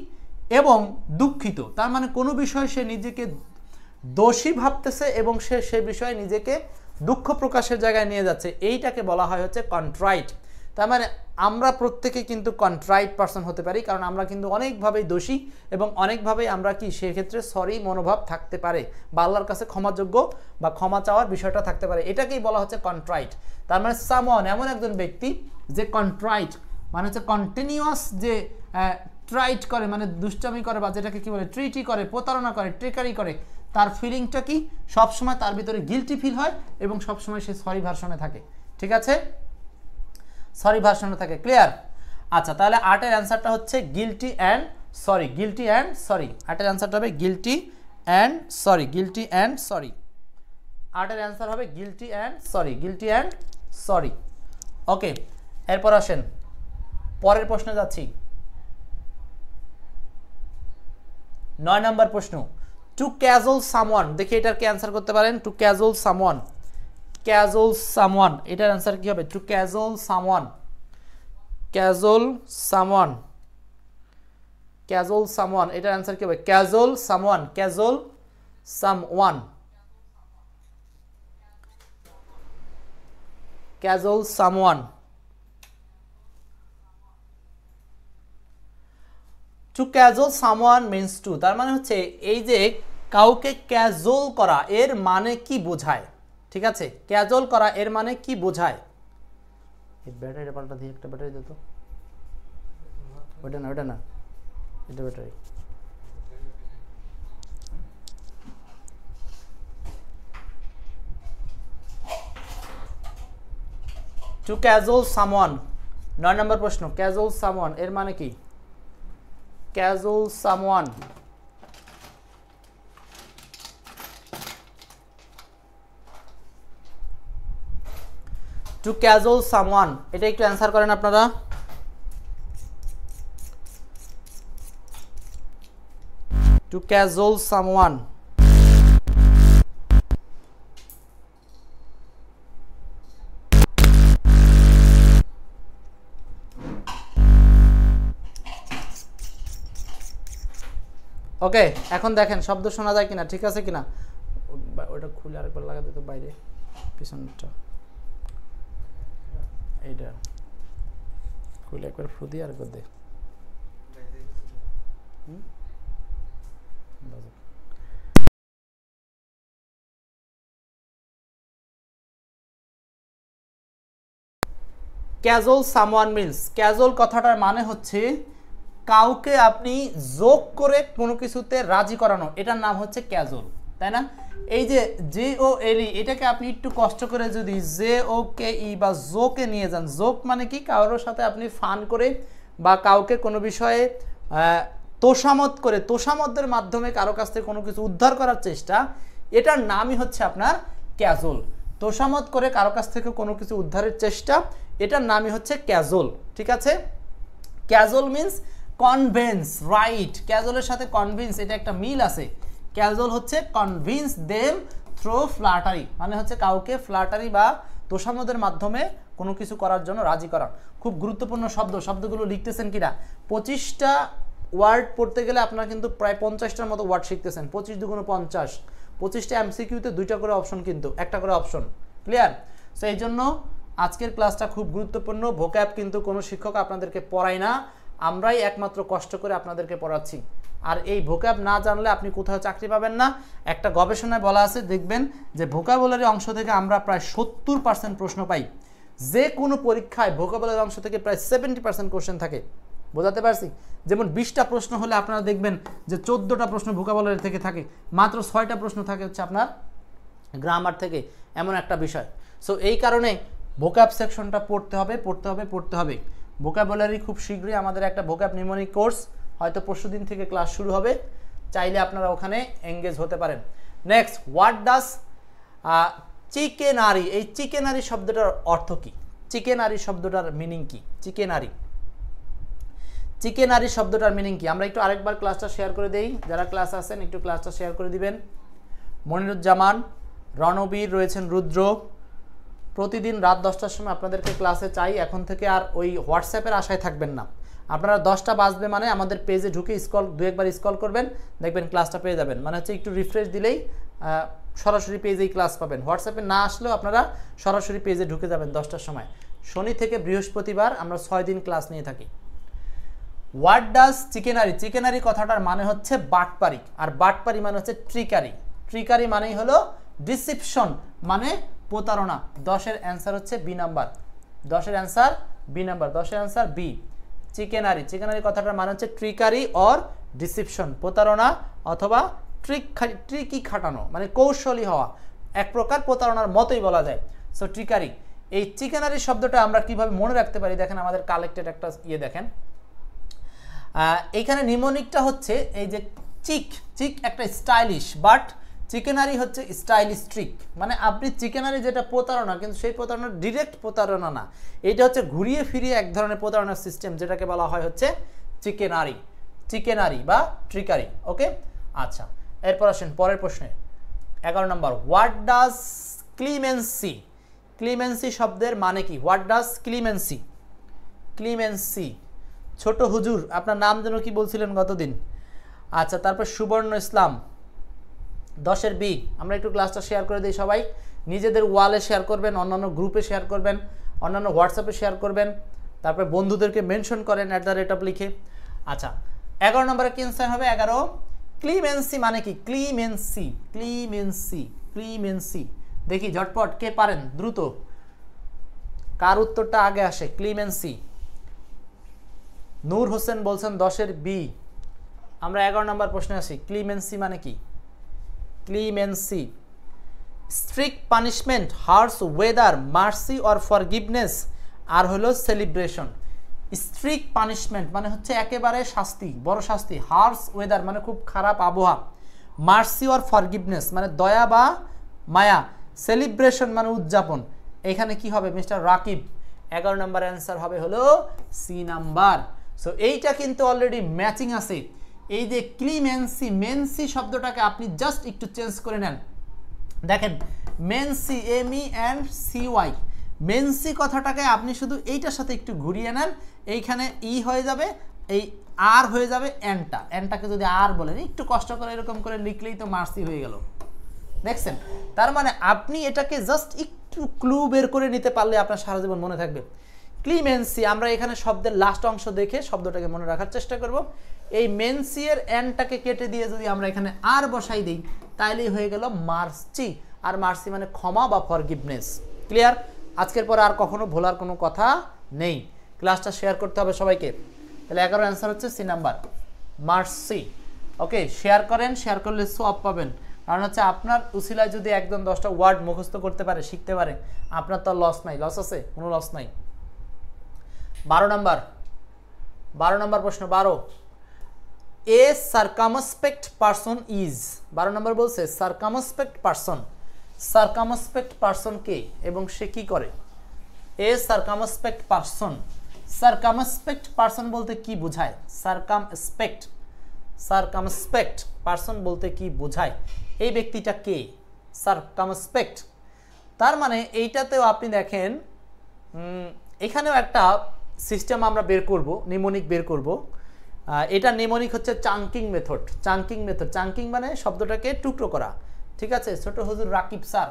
এবং দুঃখিত, তার মানে কোনো বিষয়ে সে নিজেকে দোষী ভাবতেছে এবং সে বিষয়ে নিজেকে দুঃখ প্রকাশের জায়গায় নিয়ে যাচ্ছে, এইটাকে বলা হয় হচ্ছে কন্ট্রাইট। তার মানে আমরা প্রত্যেকে কিন্তু কন্ট্রাইট পারসন হতে পারি, কারণ আমরা কিন্তু অনেকভাবেই দোষী এবং অনেকভাবেই আমরা কি সেক্ষেত্রে সরি মনোভাব থাকতে পারে বা আল্লাহর কাছে ক্ষমাযোগ্য বা ক্ষমা চাওয়ার বিষয়টা থাকতে পারে, এটাকেই বলা হচ্ছে কন্ট্রাইট। তার মানে সামওয়ান এমন একজন ব্যক্তি যে কন্ট্রাইট মানে হচ্ছে কন্টিনিউয়াস, যে ট্রাইট করে মানে দুষ্টামি করে বা যেটাকে কি বলে ট্রিটি করে, প্রতারণা করে, ট্রিকারি করে, তার ফিলিংটা কি সবসময় তার ভিতরে গিল্টি ফিল হয় এবং সবসময় সে সরি ভার্সনে থাকে, ঠিক আছে? সরি ভার্সনে থাকে, ক্লিয়ার? আচ্ছা তাহলে 8 এর অ্যান্সারটা হচ্ছে guilty and sorry, guilty and sorry. 8 এর অ্যান্সারটা হবে guilty and sorry, guilty and sorry. 8 এর অ্যান্সার হবে guilty and sorry, guilty and sorry. Okay, এরপর আসেন পরের প্রশ্নে যাচ্ছি। 9 নম্বর প্রশ্ন, টু ক্যাজল সামওয়ান, দেখি এটার কি অ্যান্সার করতে পারেন? To cajole someone, cajole someone, এটার অ্যান্সার কি হবে? To cajole someone, cajole someone, cajole someone, এটার অ্যান্সার কি হবে? Cajole someone, cajole someone, cajole someone. To cajole someone means to, তার মানে হচ্ছে এই যে কাউকে ক্যাজল করা এর মানে কি বোঝায়, ঠিক আছে? ক্যাজল করা এর মানে কি বোঝায়? এই ব্যাটারিটা পাল্টা দিয়ে, একটা ব্যাটারি দিত, ওটা না, ওটা না, এটা ব্যাটারি। টু ক্যাজল সামওয়ান, 9 নম্বর প্রশ্ন, ক্যাজল সামওয়ান এর মানে কি? ক্যাজল সামওয়ান, টু ক্যাজল সামওয়ান, এটা একটু অ্যান্সার করেন আপনারা। টু ক্যাজল সামওয়ান, ওকে এখন দেখেন শব্দ শোনা যায় কিনা, ঠিক আছে কিনা? ওটা খুলে আরেকবার লাগা দিত বাইরে, পিছনটা এইটা খুলে একবার ফু দিয়ে আরেকবার দে। ক্যাজুয়াল সামওয়ান মিন্স, ক্যাজুয়াল কথাটার মানে হচ্ছে কাউকে আপনি যোগ করে কোনো কিছুতে রাজি করানো, এটার নাম হচ্ছে ক্যাজুয়াল, তাই না? এই যে JOLE, এটাকে আপনি একটু কষ্ট করে যদি JOKE বা জোকে নিয়ে যান, জোক মানে কি, কারোর সাথে আপনি ফান করে বা কাউকে কোনো বিষয়ে তোষামত করে, তোষামতের মাধ্যমে কারো কাছ থেকে কোনো কিছু উদ্ধার করার চেষ্টা, এটার নামই হচ্ছে আপনার ক্যাজুয়াল। তোষামত করে কারো কাছ থেকে কোনো কিছু উদ্ধারের চেষ্টা, এটার নামই হচ্ছে ক্যাজুয়াল, ঠিক আছে? Casual means convince, right? ক্যাজুয়ালের সাথে কনভিন্স এটা একটা মিল আছে। ক্যাজুয়াল হচ্ছে কনভিন্স দেম থ্রু ফ্ল্যাটারি, মানে হচ্ছে কাউকে ফ্ল্যাটারি বা তোষামতের মাধ্যমে কোনো কিছু করার জন্য রাজি করা। খুব গুরুত্বপূর্ণ শব্দ, শব্দগুলো লিখতেছেন কিনা? 25টা ওয়ার্ড পড়তে গেলে আপনারা কিন্তু প্রায় 50টার মতো ওয়ার্ড শিখতেছেন। 25 দুগুণ 50, 25টা MCQতে 2টা করে অপশন, কিন্তু একটা করে অপশন, ক্লিয়ার? সো এই জন্য আজকের ক্লাসটা খুব গুরুত্বপূর্ণ। ভোক্যাব কিন্তু কোনো শিক্ষক আপনাদেরকে পড়ায় না, আমরাই একমাত্র কষ্ট করে আপনাদেরকে পড়াচ্ছি। আর এই ভোক্যাব না জানলে আপনি কোথাও চাকরি পাবেন না। একটা গবেষণায় বলা আছে, দেখবেন যে ভোকাবুলারি অংশ থেকে আমরা প্রায় 70% প্রশ্ন পাই। যে কোনো পরীক্ষায় ভোকাবুলারি অংশ থেকে প্রায় 70% কোশ্চেন থাকে। বোঝাতে পারছি? যেমন 20টা প্রশ্ন হলে আপনারা দেখবেন যে 14টা প্রশ্ন ভোকাবুলারি থেকে থাকে, মাত্র 6টা প্রশ্ন থাকে হচ্ছে আপনার গ্রামার থেকে, এমন একটা বিষয়। সো এই কারণে ভোক্যাব সেকশনটা পড়তে হবে, পড়তে হবে, পড়তে হবে। ভোকাবুলারি খুব শীঘ্রই আমাদের একটা ভোক্যাব নিউমনিক কোর্স, হয়তো পরশুদিন থেকে ক্লাস শুরু হবে, চাইলে আপনারা ওখানে এঙ্গেজ হতে পারেন। নেক্সট, হোয়াট ডাজ চিকেনারি, এই চিকেনারি শব্দটার অর্থ কি? চিকেনারি শব্দটার মিনিং কি? চিকেনারি, চিকেনারি শব্দটার মিনিং কি? আমরা একটু আরেকবার ক্লাসটা শেয়ার করে দেই, যারা ক্লাস আছেন একটু ক্লাসটা শেয়ার করে দিবেন। মনিরুজ্জামান, রণবীর রয়েছেন, রুদ্র, প্রতিদিন রাত 10টার সময় আপনাদেরকে ক্লাসে চাই। এখন থেকে আর ওই হোয়াটসঅ্যাপের আশায় থাকবেন না। আপনারা 10টা বাজবে মানে আমাদের পেজে ঢুকে দু একবার স্ক্রল করবেন, দেখবেন ক্লাসটা পেয়ে যাবেন। মানে হচ্ছে একটু রিফ্রেশ দিলেই সরাসরি পেজেই ক্লাস পাবেন। হোয়াটসঅ্যাপে না আসলেও আপনারা সরাসরি পেজে ঢুকে যাবেন 10টার সময়। শনি থেকে বৃহস্পতিবার আমরা 6 দিন ক্লাস নিয়ে থাকি। হোয়াট ডাজ চিকেনারি, চিকেনারি কথাটার মানে হচ্ছে বাটপারি, আর বাটপারি মানে হচ্ছে ট্রিকারি। ট্রিকারি মানেই হলো ডিসিপশন, মানে প্রতারণা। 10-এর অ্যান্সার হচ্ছে বি নাম্বার, 10-এর অ্যান্সার বি নাম্বার, 10-এর অ্যান্সার বি। চিকেনারি, চিকেনারি কথাটার মানে হচ্ছে ট্রিকারি অর ডিসিপশন, প্রতারণা অথবা ট্রিকি খাটানো, মানে কৌশলী হওয়া, এক প্রকার প্রতারণার মতোই বলা যায়। সো ট্রিকারি, এই চিকেনারি শব্দটা আমরা কিভাবে মনে রাখতে পারি? দেখেন আমাদের কালেক্টেড একটা ইয়ে দেখেন, এইখানে নিমোনিকটা হচ্ছে এই যে চিক, চিক একটা স্টাইলিশ, বাট চিকেনারি হচ্ছে স্টাইলিশ ট্রিক। মানে আপনি চিকেনারি যেটা প্রতারণা, কিন্তু সেই প্রতারণা ডিরেক্ট প্রতারণা না, এটা হচ্ছে ঘুরিয়ে ফিরিয়ে এক ধরনের প্রতারণার সিস্টেম, যেটাকে বলা হয় হচ্ছে চিকেনারি, চিকেনারি বা ট্রিকারি। ওকে, আচ্ছা, এরপর আসেন পরের প্রশ্নে, 11 নম্বর। হোয়াট ডাজ ক্লিমেন্সি, ক্লিমেন্সি শব্দের মানে কি? What does clemency, clemency. ছোট হুজুর, আপনার নাম যেন কি বলছিলেন গতদিন? আচ্ছা, তারপর সুবর্ণ ইসলাম, 10-এর বি। আমরা একটু ক্লাসটা শেয়ার করে দিই সবাই, নিজেদের ওয়ালে শেয়ার করবেন, অন্যান্য গ্রুপে শেয়ার করবেন, অন্যান্য হোয়াটসঅ্যাপে শেয়ার করবেন, তারপর বন্ধুদেরকে মেনশন করেন @ লিখে। আচ্ছা, 11 নম্বরে কি অ্যান্সার হবে? 11, ক্লিমেন্সি মানে কি? ক্লিমেন্সি, ক্লিমেন্সি, ক্লিমেন্সি। দেখি ঝটপট কে পারেন, দ্রুত কার উত্তরটা আগে আসে। ক্লিমেন্সি, নূর হোসেন বলছেন 10-এর বি। আমরা 11 নম্বর প্রশ্নে আসি। ক্লিমেন্সি মানে কি? Clemency, strict punishment, harsh weather, mercy or forgiveness, আর হলো সেলিব্রেশন। স্ট্রিক্ট পানিশমেন্ট মানে হচ্ছে একেবারে শাস্তি, বড় শাস্তি। হার্শ ওয়েদার মানে খুব খারাপ আবহাওয়া। মার্সি অর ফরগিভনেস মানে দয়া বা মায়া। সেলিব্রেশন মানে উদযাপন। এখানে কি হবে মিস্টার রাকিব? 11 নম্বর অ্যান্সার হবে হলো সি নাম্বার। সো এইটা কিন্তু অলরেডি ম্যাচিং আছে। এই যে ক্লিমেন্সি, মেন্সি শব্দটাকে আপনি জাস্ট একটু চেঞ্জ করে নেন। দেখেন মেন্সি, MENCY, মেন্সি কথাটাকে আপনি শুধু এইটার সাথে একটু ঘুরিয়ে নেন, এইখানে ই হয়ে যাবে, এই আর হয়ে যাবে এনটা, এনটাকে যদি আর বলেন, একটু কষ্ট করে এরকম করে লিখলেই তো মার্সি হয়ে গেল। দেখছেন? তার মানে আপনি এটাকে জাস্ট একটু ক্লু বের করে নিতে পারলে আপনার সারা জীবন মনে থাকবে। ক্লিমেন্সি, আমরা এখানে শব্দের লাস্ট অংশ দেখে শব্দটাকে মনে রাখার চেষ্টা করব। এই মেন্সি এর এনটাকে কেটে দিয়ে যদি আমরা এখানে আর বসাই দিই, তাইলেই হয়ে গেল মার্সি। আর মার্সি মানে ক্ষমা বা ফরগিভনেস। ক্লিয়ার? আজকের পর আর কখনো ভোলার কোনো কথা নেই। ক্লাসটা শেয়ার করতে হবে সবাইকে। তাহলে 11 অ্যান্সার হচ্ছে সি নাম্বার, মার্সি। ওকে, শেয়ার করেন, শেয়ার করলে সওয়াব পাবেন। কারণ হচ্ছে আপনার উসিলায় যদি একদম 10টা ওয়ার্ড মুখস্থ করতে পারে, শিখতে পারে, আপনার তো লস নাই। লস আছে? কোনো লস নাই। 12 নম্বর প্রশ্ন। 12, এ সার্কামস্পেক্ট পারসন ইজ। 12 নম্বর বলছে সার্কামস্পেক্ট পারসন। সার্কামস্পেক্ট পারসন কে এবং সে কি করে? এ সার্কামস্পেক্ট পারসন। সার্কামস্পেক্ট পারসন বলতে কি বোঝায়? সার্কামস্পেক্ট পারসন বলতে কি বোঝায়? এই ব্যক্তিটা কে? সার্কামস্পেক্ট। তার মানে এইটাতেও আপনি দেখেন, এখানেও একটা সিস্টেম আমরা বের করব, নিমোনিক বের করব। এটা নিমোনিক হচ্ছে চাঙ্কিং মেথড। চাঙ্কিং মানে শব্দটাকে টুকরো করা। ঠিক আছে, ছোট হুজুর রাকিব স্যার।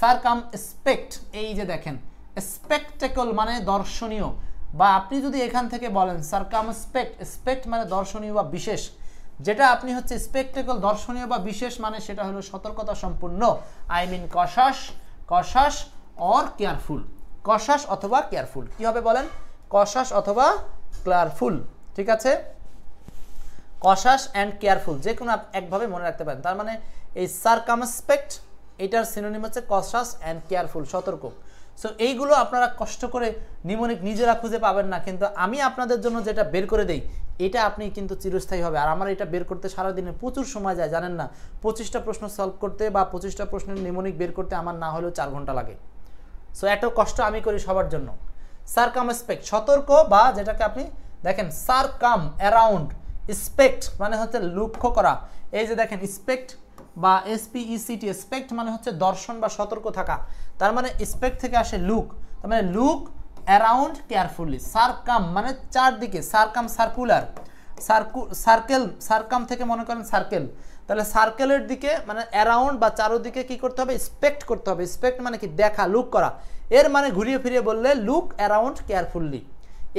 সার্কামস্পেক্ট, এই যে দেখেন, স্পেকটেকল মানে দর্শনীয়, বা আপনি যদি এখান থেকে বলেন সার্কামস্পেক্ট, স্পেক্ট মানে দর্শনীয় বা বিশেষ, যেটা আপনি হচ্ছে স্পেকটেকল দর্শনীয় বা বিশেষ মানে সেটা হলো সতর্কতা সম্পূর্ণ। I mean cautious or careful. Cautious অথবা কেয়ারফুল। কি হবে বলেন? কশাস অথবা কেয়ারফুল। ঠিক আছে, কশাস অ্যান্ড কেয়ারফুল, যে কোনো একভাবে মনে রাখতে পারেন। তার মানে এই সার্কামস্পেক্ট, এটার সিনোনিম হচ্ছে কশাস অ্যান্ড কেয়ারফুল, সতর্ক। সো এইগুলো আপনারা কষ্ট করে নিমোনিক নিজেরা খুঁজে পাবেন না, কিন্তু আমি আপনাদের জন্য যেটা বের করে দেই, এটা আপনি কিন্তু চিরস্থায়ী হবে। আর আমার এটা বের করতে সারাদিনে প্রচুর সময় যায়, জানেন না? 25টা প্রশ্ন সলভ করতে বা 25টা প্রশ্নের নিমোনিক বের করতে আমার না হলেও 4 ঘন্টা লাগে। সো এত কষ্ট আমি করি সবার জন্য। সার্কামস্পেক্ট, সতর্ক, বা যেটাকে আপনি দেখেন সারকাম, অ্যারাউন্ড। স্পেক্ট মানে হচ্ছে লক্ষ্য করা। এই যে দেখেন স্পেক্ট বা SPECT, স্পেক্ট মানে হচ্ছে দর্শন বা সতর্ক থাকা। তার মানে স্পেক্ট থেকে আসে লুক, তার মানে লুক অ্যারাউন্ড কেয়ারফুলি। সারকাম মানে চারদিকে, সারকাম সার্কুলার, সার্কেল, সারকাম থেকে মনে করেন সার্কেল, তাহলে সার্কেলের দিকে মানে অ্যারাউন্ড বা চারোদিকে কি করতে হবে? স্পেক্ট করতে হবে। স্পেক্ট মানে কি? দেখা, লুক করা। এর মানে ঘুরিয়ে ফিরিয়ে বললে লুক অ্যারাউন্ড কেয়ারফুলি।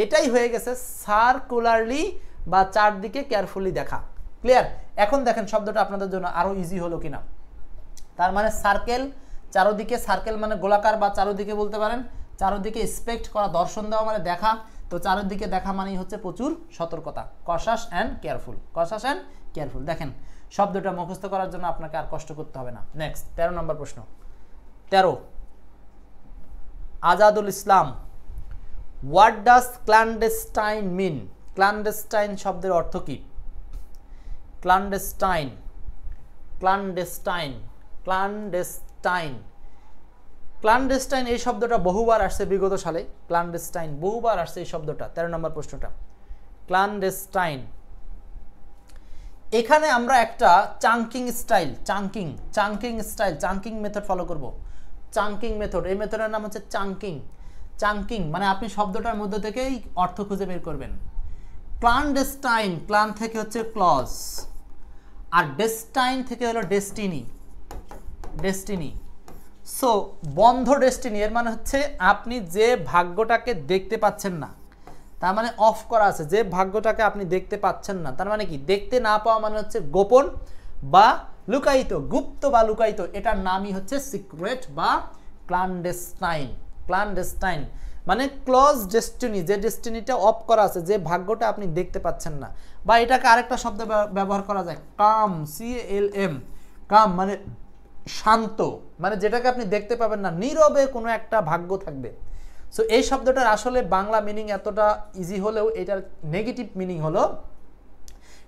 এটাই হয়ে গেছে সার্কুলারলি বা চারদিকে কেয়ারফুলি দেখা। ক্লিয়ার? এখন দেখেন শব্দটা আপনাদের জন্য আরো ইজি হলো কিনা। তার মানে সার্কেল, চারোদিকে, সার্কেল মানে গোলাকার বা চারোদিকে বলতে পারেন। চারোদিকে স্পেক্ট করা, দর্শন দেওয়া মানে দেখা। তো চারোদিকে দেখা মানেই হচ্ছে প্রচুর সতর্কতা। কশাস অ্যান্ড কেয়ারফুল, কশাস অ্যান্ড কেয়ারফুল। দেখেন শব্দটা মুখস্থ করার জন্য আপনাকে আর কষ্ট করতে হবে না। নেক্সট 13 নম্বর প্রশ্ন। 13, Azadul Islam, what does clandestine mean? Clandestine শব্দের অর্থ কি? ক্ল্যান্ডেস্টাইন, ক্ল্যান্ডেস্টাইন, ক্ল্যান্ডেস্টাইন, ক্ল্যান্ডেস্টাইন এই শব্দটা বহুবার আসছে বিগত সালে। ক্ল্যান্ডেস্টাইন বহুবার আসছে এই শব্দটা। 13 নম্বর প্রশ্নটা, ক্ল্যান্ডেস্টাইন। এখানে আমরা একটা chunking style, chunking method follow করব। চাঙ্কিং মেথড, এই মেথডের নাম হচ্ছে চাঙ্কিং। চাঙ্কিং মানে আপনি শব্দটার মধ্যে থেকেই অর্থ খুঁজে বের করবেন। ক্ল্যান্ডেস্টাইন, ক্লান থেকে হচ্ছে ক্লজ, আর ডেস্টাইন থেকে হলো ডেস্টিনি, ডেস্টিনি। সো বন্ধ ডেস্টিনি, এর মানে হচ্ছে আপনি যে ভাগ্যটাকে দেখতে পাচ্ছেন না, তার মানে অফ করা আছে। যে ভাগ্যটাকে আপনি দেখতে পাচ্ছেন না, তার মানে কি? দেখতে না পাওয়া মানে হচ্ছে গোপন বা লুকায়িত, গুপ্ত বা লুকায়িত। এটার নামই হচ্ছে সিক্রেট বা ক্ল্যান্ডেস্টাইন। ক্ল্যান্ডেস্টাইন মানে ক্লোজ ডেস্টিনি, যে ডেস্টিনিটা অফ করা আছে, যে ভাগ্যটা আপনি দেখতে পাচ্ছেন না। বা এটাকে আরেকটা শব্দ ব্যবহার করা যায়, কাম, CALM, কাম মানে শান্ত, মানে যেটাকে আপনি দেখতে পাবেন না, নীরবে কোনো একটা ভাগ্য থাকবে। সো এই শব্দটার আসলে বাংলা মিনিং এতটা ইজি হলেও এটার নেগেটিভ মিনিং হলো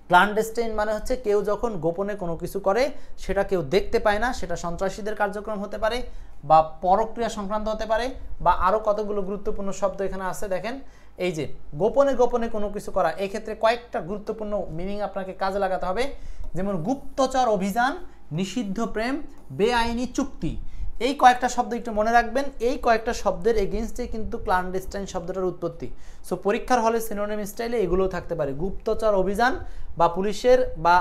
ক্ল্যান্ডেস্টাইন মানে হচ্ছে কেউ যখন গোপনে কোনো কিছু করে, সেটা কেউ দেখতে পায় না। সেটা সন্ত্রাসীদের কার্যক্রম হতে পারে, বা পরক্রিয়া সংক্রান্ত হতে পারে, বা আরও কতগুলো গুরুত্বপূর্ণ শব্দ এখানে আছে। দেখেন এই যে গোপনে গোপনে কোনো কিছু করা, এক্ষেত্রে কয়েকটা গুরুত্বপূর্ণ মিনিং আপনাকে কাজে লাগাতে হবে। যেমন গুপ্তচর অভিযান, নিষিদ্ধ প্রেম, বেআইনি চুক্তি। এই কয়েকটা শব্দ একটু মনে রাখবেন। এই কয়েকটা শব্দের এগেনস্টে কিন্তু ক্ল্যান্ডেস্টাইন শব্দটার উৎপত্তি। সো পরীক্ষার হলে সিনোনিম স্টাইলে এগুলোও থাকতে পারে, গুপ্তচর অভিযান বা পুলিশের বা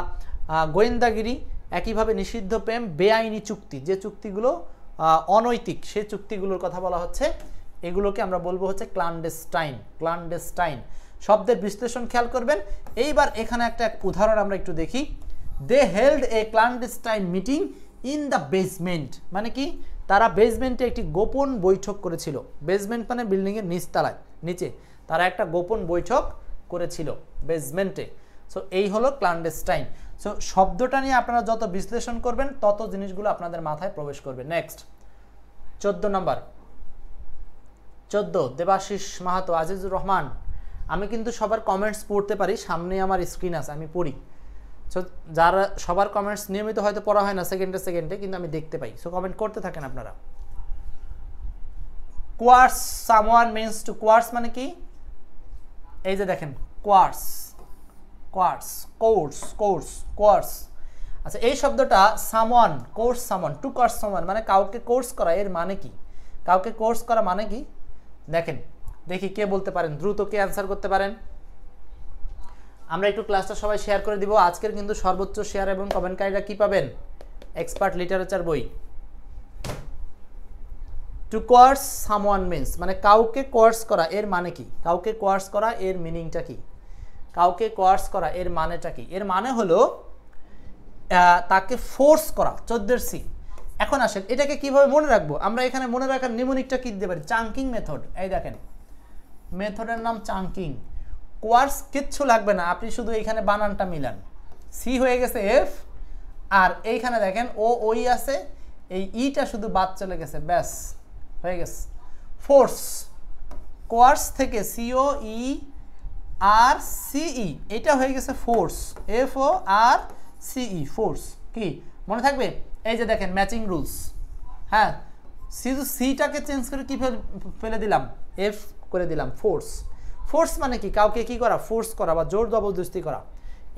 গোয়েন্দাগিরি, একইভাবে নিষিদ্ধ প্রেম, বেআইনি চুক্তি, যে চুক্তিগুলো অনৈতিক সেই চুক্তিগুলোর কথা বলা হচ্ছে। এগুলোকে আমরা বলবো হচ্ছে ক্ল্যান্ডেস্টাইন। ক্ল্যান্ডেস্টাইন শব্দের বিশ্লেষণ খেয়াল করবেন। এইবার এখানে একটা উদাহরণ আমরা একটু দেখি। They held a clandestine meeting in the basement, মানে কি? তারা বেসমেন্টে একটি গোপন বৈঠক করেছিল। বেসমেন্ট মানে বিল্ডিংয়ের নিচতলায়, নিচে তারা একটা গোপন বৈঠক করেছিল বেসমেন্টে। সো এই হলো ক্ল্যান্ডেস্টাইন। সো শব্দটা নিয়ে আপনারা যত বিশ্লেষণ করবেন তত জিনিসগুলো আপনাদের মাথায় প্রবেশ করবে। নেক্সট 14 নম্বর, 14 দেবাশিস মাহাতো, আজিজুর রহমান। আমি কিন্তু সবার কমেন্টস পড়তে পারি, সামনে আমার স্ক্রিন আছে, আমি পড়ি। সো যারা সবার কমেন্টস নিয়মিত হয়তো পড়া হয় না সেকেন্ডে, কিন্তু আমি দেখতে পাই। সো কমেন্ট করতে থাকেন আপনারা। Coerce someone means to, coerce মানে কি? এই যে দেখেন coerce, coerce, coerce, coerce, coerce. আচ্ছা এই শব্দটা someone, coerce someone, to coerce someone মানে কাউকে কোর্স করা, এর মানে কি? কাউকে কোর্স করা মানে কি? দেখেন দেখি কে বলতে পারেন, দ্রুত কে অ্যান্সার করতে পারেন। আমরা একটু ক্লাসটা সবাই শেয়ার করে দিব। আজকের কিন্তু সর্বোচ্চ শেয়ার এবং কমেন্টকারীরা কি পাবেন? এক্সপার্ট লিটারেচার বই। টু কোয়ার্স সামওয়ান মিন্স মানে কাউকে কোয়ার্স করা, এর মানে কি? কাউকে কোয়ার্স করা এর মিনিংটা কি? কাউকে কোয়ার্স করা এর মানেটা কি? এর মানে হলো তাকে ফোর্স করা, 14C। এখন আসেন এটাকে কিভাবে মনে রাখবো? আমরা এখানে মনে রাখার নিমোনিকটা কি দিতে পারি? Chunking method. এই দেখেন মেথডের নাম চাঙ্কিং। কোয়ার্স কিচ্ছু লাগবে না, আপনি শুধু এইখানে বানানটা মিলান, সি হয়ে গেছে এফ, আর এইখানে দেখেন ও ওই আছে, এই ইটা শুধু বাদ চলে গেছে, ব্যাস হয়ে গেছে ফোর্স। কোয়ার্স থেকে সিও ই আর সিই, এটা হয়ে গেছে ফোর্স, এফ ও আর সিই, ফোর্স। কি মনে থাকবে? এই যে দেখেন ম্যাচিং রুলস। হ্যাঁ, শুধু সিটাকে চেঞ্জ করে কি ফেলে দিলাম? এফ করে দিলাম, ফোর্স। ফোর্স মানে কি? কাউকে কি করা? ফোর্স করা বা জোর জবরদস্তি করা।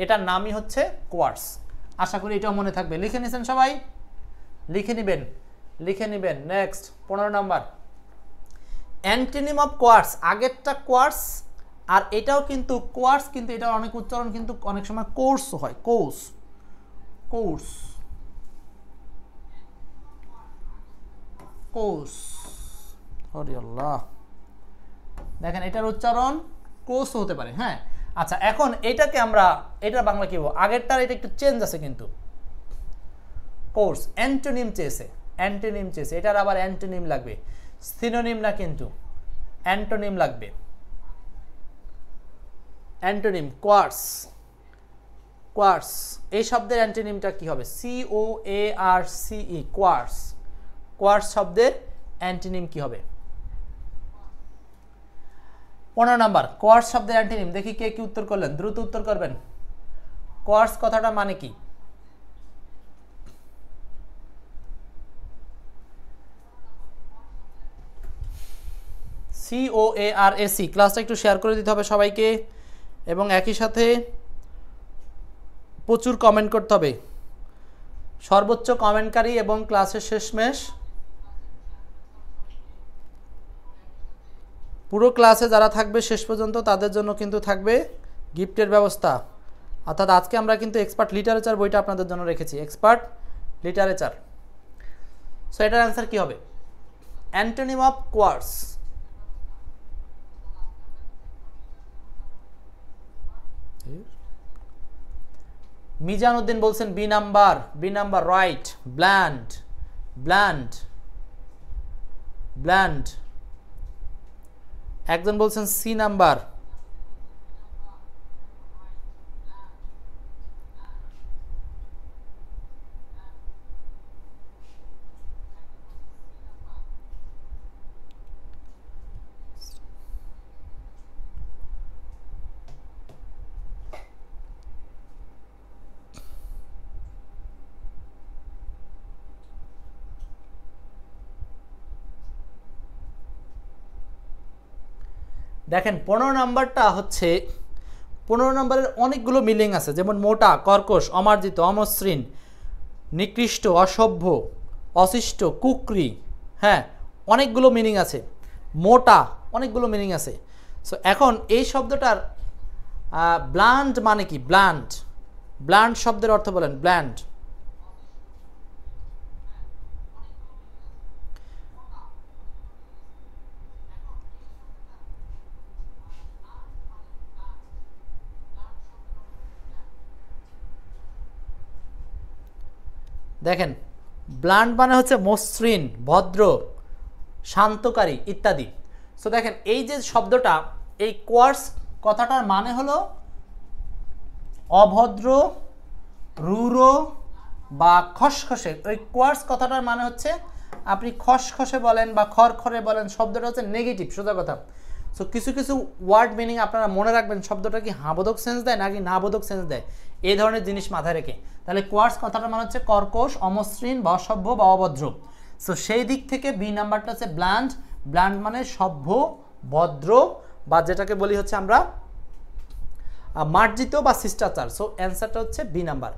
এটার নামই হচ্ছে কোয়ার্স। আশা করি এটাও মনে থাকবে। লিখে নিছেন সবাই? লিখে নেবেন, লিখে নেবেন। Next 15 number, antonym of quartz. আগেরটা কোয়ার্স আর এটাও কিন্তু কোয়ার্স, কিন্তু এটার অনেক উচ্চারণ কিন্তু অনেক সময় কোর্স হয়, কোর্স, কোর্স, কোর্স। হরি আল্লাহ, দেখেন এটার উচ্চারণ কোর্স হতে পারে। হ্যাঁ আচ্ছা, এখন এটাকে আমরা, এটা বাংলা কি বলবো? আগেরটার এটা একটু চেঞ্জ আছে কিন্তু, কোর্স অ্যান্টোনিম চেয়েছে, অ্যান্টোনিম চেয়েছে, এটার আবার অ্যান্টোনিম লাগবে, সিনোনিম না কিন্তু অ্যান্টোনিম লাগবে। অ্যান্টোনিম কোয়ার্স, কোয়ার্স এই শব্দের অ্যান্টোনিমটা কি হবে? COARCE, quartz. কোয়ার্স শব্দের অ্যান্টোনিম কি হবে? 15 নাম্বার, কোয়ার্স শব্দের অ্যান্টোনিম। দেখি কে কি উত্তর করলেন, দ্রুত উত্তর করবেন। কোয়ার্স কথাটা মানে কি? COARAC। ক্লাসটা একটু শেয়ার করে দিতে হবে সবাইকে, এবং একই সাথে প্রচুর কমেন্ট করতে হবে। সর্বোচ্চ কমেন্টকারী এবং ক্লাসের শেষমেশ পুরো ক্লাসে যারা থাকবে শেষ পর্যন্ত তাদের জন্য কিন্তু থাকবে গিফটের ব্যবস্থা। অর্থাৎ আজকে আমরা কিন্তু এক্সপার্ট লিটারেচার বইটা আপনাদের জন্য রেখেছি, এক্সপার্ট লিটারেচার। সো এটার অ্যান্সার কি হবে? Antonym of coarse. মিজানুদ্দিন বলছেন B number, B number right. Bland, bland, bland. একজন বলছেন সি নাম্বার। দেখেন 15 নাম্বারটা হচ্ছে, 15 নম্বরের অনেকগুলো মিনিং আছে, যেমন মোটা, কর্কশ, অমার্জিত, অমসৃণ, নিকৃষ্ট, অসভ্য, অশিষ্ট, কুকরি। হ্যাঁ অনেকগুলো মিনিং আছে। মোটা অনেকগুলো মিনিং আছে। সো এখন এই শব্দটার ব্ল্যান্ড মানে কি? ব্ল্যান্ড, ব্ল্যান্ড শব্দের অর্থ বলেন। ব্ল্যান্ড, দেখেন ব্ল্যান্ড মানে হচ্ছে মসৃণ, ভদ্র, শান্তকারী ইত্যাদি। সো দেখেন এই যে শব্দটা, এই কোয়ার্স কথাটার মানে হলো অভদ্র, রূঢ় বা খসখসে। ওই কোয়ার্স কথাটার মানে হচ্ছে আপনি খসখসে বলেন বা খড়খড়ে বলেন, শব্দটা হচ্ছে নেগেটিভ, সোজা কথা। সো কিছু কিছু ওয়ার্ড মিনিং আপনারা মনে রাখবেন, শব্দটা কি হাবোধক সেন্স দেয় নাকি নাবোধক সেন্স দেয়, এই ধরনের জিনিস মাথায় রেখে। তাহলে কোয়ার্স কথাটার মানে হচ্ছে কর্কশ, অমসৃণ বা অসভ্য বা অভদ্র। সো সেই দিক থেকে বি নাম্বারটা হচ্ছে ব্ল্যান্ড। ব্ল্যান্ড মানে সভ্য, ভদ্র, বা যেটাকে বলি হচ্ছে আমরা মার্জিত বা শিষ্টাচার। সো অ্যান্সারটা হচ্ছে বি নাম্বার।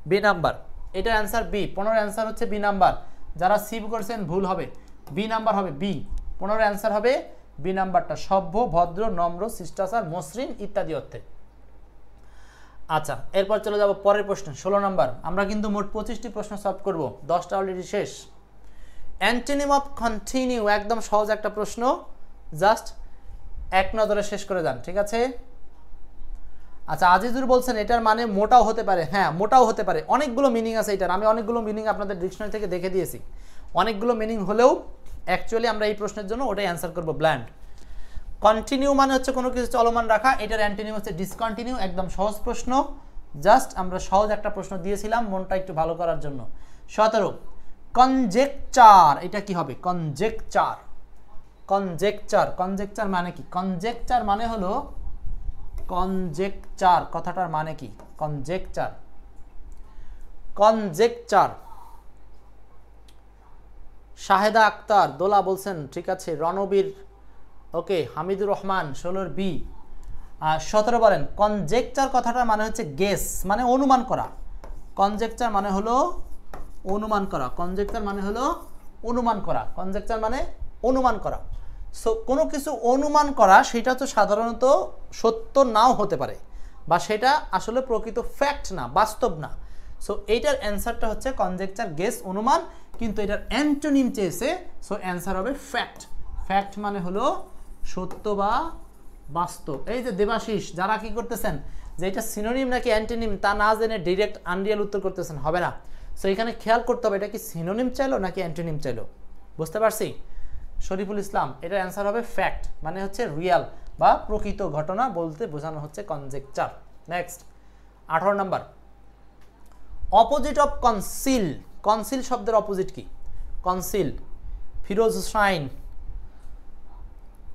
বি নাম্বার এটার অ্যান্সার বি। 15 অ্যান্সার হচ্ছে বি নাম্বার। যারা সিভ করছেন ভুল হবে, বি নাম্বার হবে বি। 15 অ্যান্সার হবে বি নাম্বারটা, সভ্য, ভদ্র, নম্র, শিষ্টাচার, মসৃণ ইত্যাদি অর্থে। আচ্ছা, এরপর চলে যাব পরের প্রশ্ন, 16 নাম্বার। আমরা কিন্তু মোট 25টি প্রশ্ন সলভ করব, 10টা অলরেডি শেষ। অ্যান্টোনিম অফ কন্টিনিউ, একদম সহজ একটা প্রশ্ন, জাস্ট এক নজরে শেষ করে যান, ঠিক আছে? আচ্ছা, আজিজুর বলছেন এটার মানে মোটাও হতে পারে। হ্যাঁ, মোটাও হতে পারে, অনেকগুলো মিনিং আছে এটার। আমি অনেকগুলো মিনিং আপনাদের ডিকশনারি থেকে দেখে দিয়েছি। অনেকগুলো মিনিং হলেও অ্যাকচুয়ালি আমরা এই প্রশ্নের জন্য ওটাই অ্যান্সার করব, ব্ল্যান্ড। কন্টিনিউ মানে হচ্ছে কোনো কিছু চলমান রাখা, এটার অ্যান্টোনিম হচ্ছে ডিসকন্টিনিউ। একদম সহজ প্রশ্ন, জাস্ট আমরা সহজ একটা প্রশ্ন দিয়েছিলাম মনটা একটু ভালো করার জন্য। 17 কনজেকচার, এটা কি হবে? কনজেকচার। কনজেকচার, কনজেকচার মানে কি? কনজেকচার মানে হলো, কনজেকচার কথাটার মানে কি? Conjecture, conjecture. শাহেদা আক্তার, দোলা বলছেন, ঠিক আছে। রণবীর, ওকে। হামিদুর রহমান, 16 বি। 17 বলেন, কনজেকচার কথাটার মানে হচ্ছে গেস, মানে অনুমান করা। কনজেকচার মানে হলো অনুমান করা। কনজেকচার মানে হলো অনুমান করা। কনজেকচার মানে অনুমান করা। সো কোনো কিছু অনুমান করা, সেটা তো সাধারণত সত্য নাও হতে পারে, বা সেটা আসলে প্রকৃত ফ্যাক্ট না, বাস্তব না। সো এইটার অ্যান্সারটা হচ্ছে কনজেকচার, গেস, অনুমান। কিন্তু এটার অ্যান্টোনিম চেয়েছে, সো অ্যান্সার হবে ফ্যাক্ট। ফ্যাক্ট মানে হলো সত্য বা বাস্তব। এই যে দেবাশিস, যারা কি করতেছেন যে এটা সিনোনিম নাকি অ্যান্টোনিম তা না জেনে ডিরেক্ট আনরিয়াল উত্তর করতেছেন, হবে না। সো এখানে খেয়াল করতে হবে এটা কি সিনোনিম চাইলো নাকি অ্যান্টোনিম চাইলো, বুঝতে পারছি? শরীফুল ইসলাম, এটার অ্যান্সার হবে ফ্যাক্ট, মানে হচ্ছে রিয়াল বা প্রকৃত ঘটনা বলতে বোঝানো হচ্ছে conjecture. Next 18 number, opposite of conceal. Conceal শব্দের অপোজিট কি? Conceal, Firoz Hussain,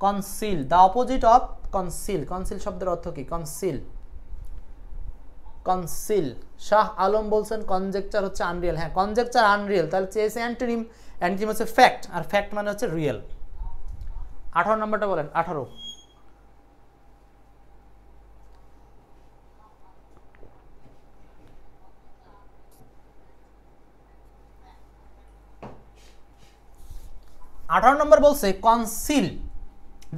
conceal, the opposite of conceal. Conceal শব্দের অর্থ কি? Conceal, conceal. শাহ আলম বলছেন কনজেকচার হচ্ছে আনরিয়েল। হ্যাঁ, কনজেকচার আনরিয়েল, তাহলে চেয়েছে অ্যান্টোনিম। অ্যান্টোনিম হচ্ছে ফ্যাক্ট, আর ফ্যাক্ট মানে হচ্ছে রিয়েল। 18 নম্বরটা বলেন। 18 নম্বর বলছে কনসিল।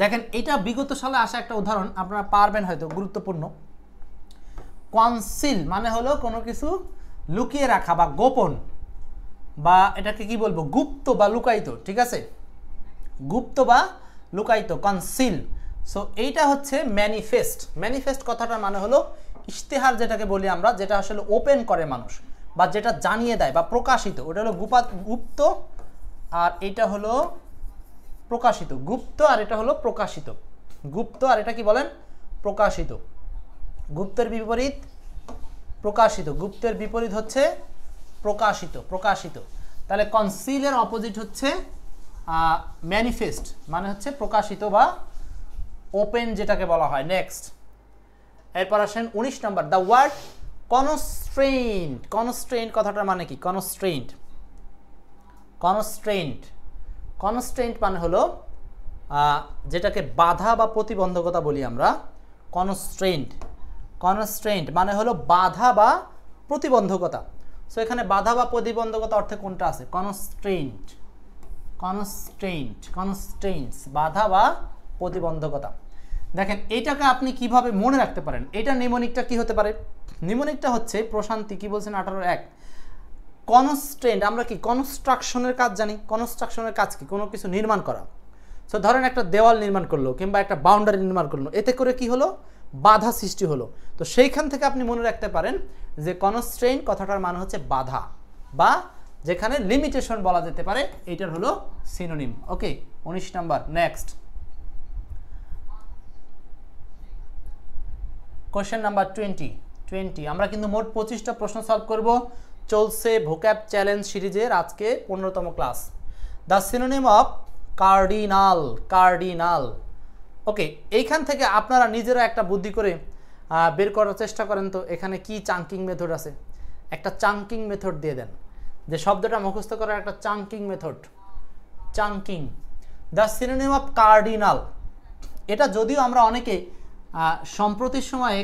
দেখেন, এটা বিগত সালে আসা একটা উদাহরণ, আপনারা পারবেন হয়তো, গুরুত্বপূর্ণ। কনসিল মানে হলো কোনো কিছু লুকিয়ে রাখা বা গোপন, বা এটাকে কি বলবো, গুপ্ত বা লুকায়িত, ঠিক আছে? গুপ্ত বা লুকায়িত, কনসিল। সো এইটা হচ্ছে ম্যানিফেস্ট। ম্যানিফেস্ট কথাটার মানে হলো ইশতেহার, যেটাকে বলি আমরা, যেটা আসলে ওপেন করে মানুষ, বা যেটা জানিয়ে দেয় বা প্রকাশিত, ওটা হলো গুপ্ত, আর এটা হলো প্রকাশিত। গুপ্ত আর এটা হলো প্রকাশিত। গুপ্ত আর এটা কি বলেন? প্রকাশিত। গুপ্তের বিপরীত প্রকাশিত। গুপ্তের বিপরীত হচ্ছে প্রকাশিত। প্রকাশিত। তাহলে কনসিলের অপোজিট হচ্ছে ম্যানিফেস্ট, মানে হচ্ছে প্রকাশিত বা ওপেন, যেটাকে বলা হয়। নেক্সট, এরপর আসেন 19 নম্বর, দ্য ওয়ার্ড কনস্ট্রেইন্ট। কনস্ট্রেইন্ট কথাটার মানে কি? কনস্ট্রেইন্ট, কনস্ট্রেইন্ট, কনস্ট্রেইন্ট মানে হলো যেটাকে বাধা বা প্রতিবন্ধকতা বলি আমরা, কনস্ট্রেইন্ট। কনস্ট্রেইন্ট মানে হলো বাধা বা প্রতিবন্ধকতা। সো এখানে বাধা বা প্রতিবন্ধকতা অর্থে কোনটা আছে? কনস্ট্রেইন্ট, কনস্ট্রেইন্ট, কনস্ট্রেইন্টস, বাধা বা প্রতিবন্ধকতা। দেখেন, এইটাকে আপনি কিভাবে মনে রাখতে পারেন? এটা নিমোনিকটা কি হতে পারে? নিমোনিকটা হচ্ছে প্রশান্তি, কি বলছেন 18-1, কনস্ট্রেন্ট। আমরা কি কনস্ট্রাকশনের কাজ জানি? কনস্ট্রাকশনের কাজ কি? কোনো কিছু নির্মাণ করা। সো ধরেন একটা দেওয়াল নির্মাণ করলো কিংবা একটা বাউন্ডারি নির্মাণ করলো, এতে করে কি হলো? বাধা সৃষ্টি হলো। তো সেইখান থেকে আপনি মনে রাখতে পারেন যে কনস্ট্রেইন্ট কথাটার মানে হচ্ছে বাধা, বা যেখানে লিমিটেশন বলা যেতে পারে, এইটার হলো সিনোনিম। ওকে, 19 নাম্বার। নেক্সট, কোশ্চেন নাম্বার 20 আমরা কিন্তু মোট 25টা প্রশ্ন সলভ করব। চলছে ভোক্যাব চ্যালেঞ্জ সিরিজের আজকে 15তম class. The synonym of cardinal. Okay, এইখান থেকে আপনারা নিজেরা একটা বুদ্ধি করে বের করার চেষ্টা করেন তো এখানে কি চাঙ্কিং মেথড আছে। একটা চাঙ্কিং মেথড দিয়ে দেন, যে শব্দটা মুখস্থ করার একটা chunking method. Chunking, the synonym of cardinal. এটা যদিও আমরা অনেকে সম্প্রতি সময়ে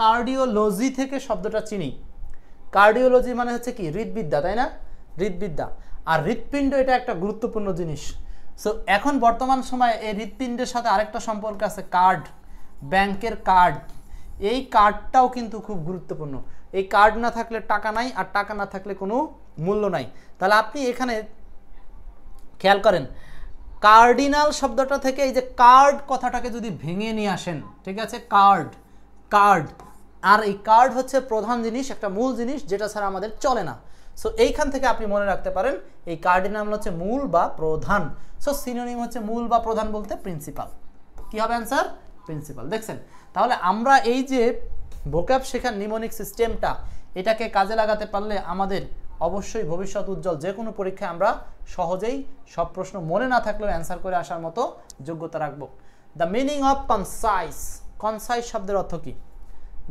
কার্ডিওলজি থেকে শব্দটা চিনি। কার্ডিওলজি মানে হচ্ছে কি হৃদবিদ্যা, তাই না? হৃদবিদ্যা আর হৃৎপিণ্ড এটা একটা গুরুত্বপূর্ণ জিনিস। সো এখন বর্তমান সময়ে এই হৃৎপিণ্ডের সাথে আরেকটা সম্পর্ক আছে, কার্ড, ব্যাংকের কার্ড। এই কার্ডটাও কিন্তু খুব গুরুত্বপূর্ণ। এই কার্ড না থাকলে টাকা নাই, আর টাকা না থাকলে কোনো মূল্য নাই। তাহলে আপনি এখানে খেয়াল করেন, কার্ডিনাল শব্দটা থেকে এই যে কার্ড কথাটাকে যদি ভেঙে নিয়ে আসেন, ঠিক আছে, কার্ড আর এই কার্ড হচ্ছে প্রধান জিনিস, একটা মূল জিনিস যেটা ছাড়া আমাদের চলে না। সো এইখান থেকে আপনি মনে রাখতে পারেন এই কার্ডিনাল হচ্ছে মূল বা প্রধান। সো সিনোনিম হচ্ছে মূল বা প্রধান বলতে প্রিন্সিপাল। কি হবে অ্যান্সার? প্রিন্সিপাল। দেখছেন, তাহলে আমরা এই যে ভোক্যাব শেখার নিমোনিক সিস্টেমটা, এটাকে কাজে লাগাতে পারলে আমাদের অবশ্যই ভবিষ্যৎ উজ্জ্বল। যে কোনো পরীক্ষায় আমরা সহজেই সব প্রশ্ন মনে না থাকলেও অ্যান্সার করে আসার মতো যোগ্যতা রাখবো। The meaning of concise. Concise শব্দের অর্থ কি?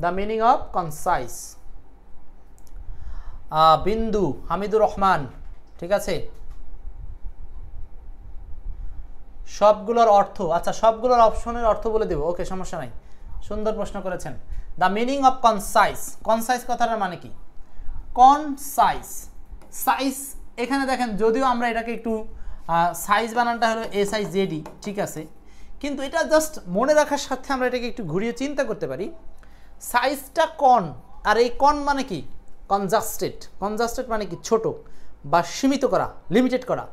The meaning of concise. Bindu, Hamidur Rahman, ঠিক আছে। সবগুলোর অর্থ, আচ্ছা সবগুলোর অপশনের অর্থ বলে দেব। ওকে, সমস্যা নাই, সুন্দর প্রশ্ন করেছেন। The meaning of concise. Concise কথাটার মানে কি? কনসাইস, সাইজ, এখানে দেখেন যদিও আমরা এটাকে একটু সাইজ বানানটা হলো SIZD, ঠিক আছে, কিন্তু এটা জাস্ট মনে রাখার সাথে আমরা এটাকে একটু ঘুরিয়ে চিন্তা করতে পারি। সাইজটা কন, আর এই কন মানে কি? কনজাস্টেড। কনজাস্টেড মানে কি? ছোট বা সীমিত করা, লিমিটেড করা।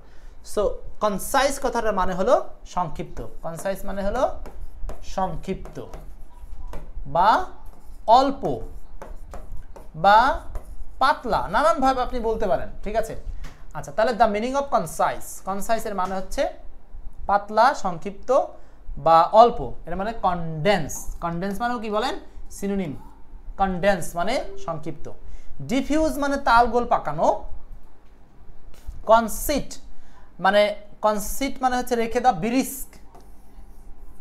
সো কনসাইজ কথাটার মানে হলো সংক্ষিপ্ত। কনসাইজ মানে হলো সংক্ষিপ্ত বা অল্প বা পাতলা, নানানভাবে আপনি বলতে পারেন, ঠিক আছে। আচ্ছা, তাহলে দ্য মিনিং অফ কনসাইস। কনসাইসের মানে হচ্ছে পাতলা, সংক্ষিপ্ত বা অল্প। এর মানে কনডেন্স। কনডেন্স মানেও কি বলেন? সিনোনিম। কনডেন্স মানে সংক্ষিপ্ত। ডিফিউজ মানে তাল গোল পাকানো। কনসিট মানে হচ্ছে রেখে দাও। ব্রিস্ক,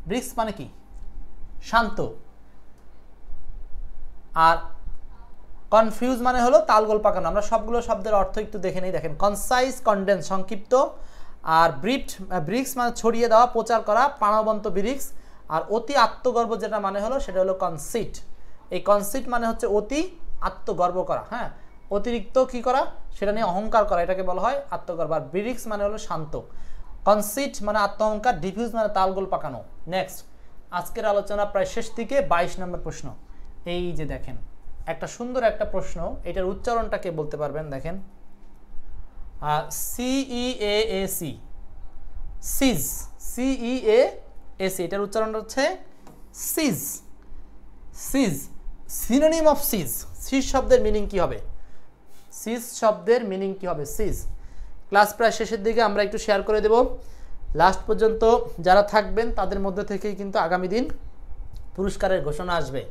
ব্রিস্ক মানে কি? শান্ত। আর কনফিউজ মানে হলো তালগোল পাকানো। আমরা সবগুলো শব্দের অর্থ একটু দেখে নিই। দেখেন, কনসাইজ, কনডেন্স সংক্ষিপ্ত, আর ব্রিক্স মানে ছড়িয়ে দেওয়া, প্রচার করা, প্রাণবন্ত ব্রিক্স। আর অতি আত্মগর্ব যেটা মানে হলো সেটা হলো কনসিট। এই কনসিট মানে হচ্ছে অতি আত্মগর্ব করা, হ্যাঁ, অতিরিক্ত কি করা, সেটা নিয়ে অহংকার করা, এটাকে বলা হয় আত্মগর্ব। আর ব্রিক্স মানে হলো শান্ত। কনসিট মানে আত্মহংকার, ডিফিউজ মানে তালগোল পাকানো। নেক্সট, আজকের আলোচনা প্রায় শেষ দিকে। 22 নম্বর প্রশ্ন। এই যে দেখেন, একটা সুন্দর একটা প্রশ্ন, এটার উচ্চারণটাকে বলতে পারবেন। দেখেন, CEAAC, সিজ, CEAAC, এটার উচ্চারণটা হচ্ছে সিজ। সিজ, সিনোনিম অফ সিজ। সিজ শব্দের মিনিং কি হবে? সিজ শব্দের মিনিং কি হবে? সিজ। ক্লাস প্রায় শেষের দিকে আমরা একটু শেয়ার করে দেব। লাস্ট পর্যন্ত যারা থাকবেন তাদের মধ্যে থেকেই কিন্তু আগামী দিন পুরস্কারের ঘোষণা আসবে।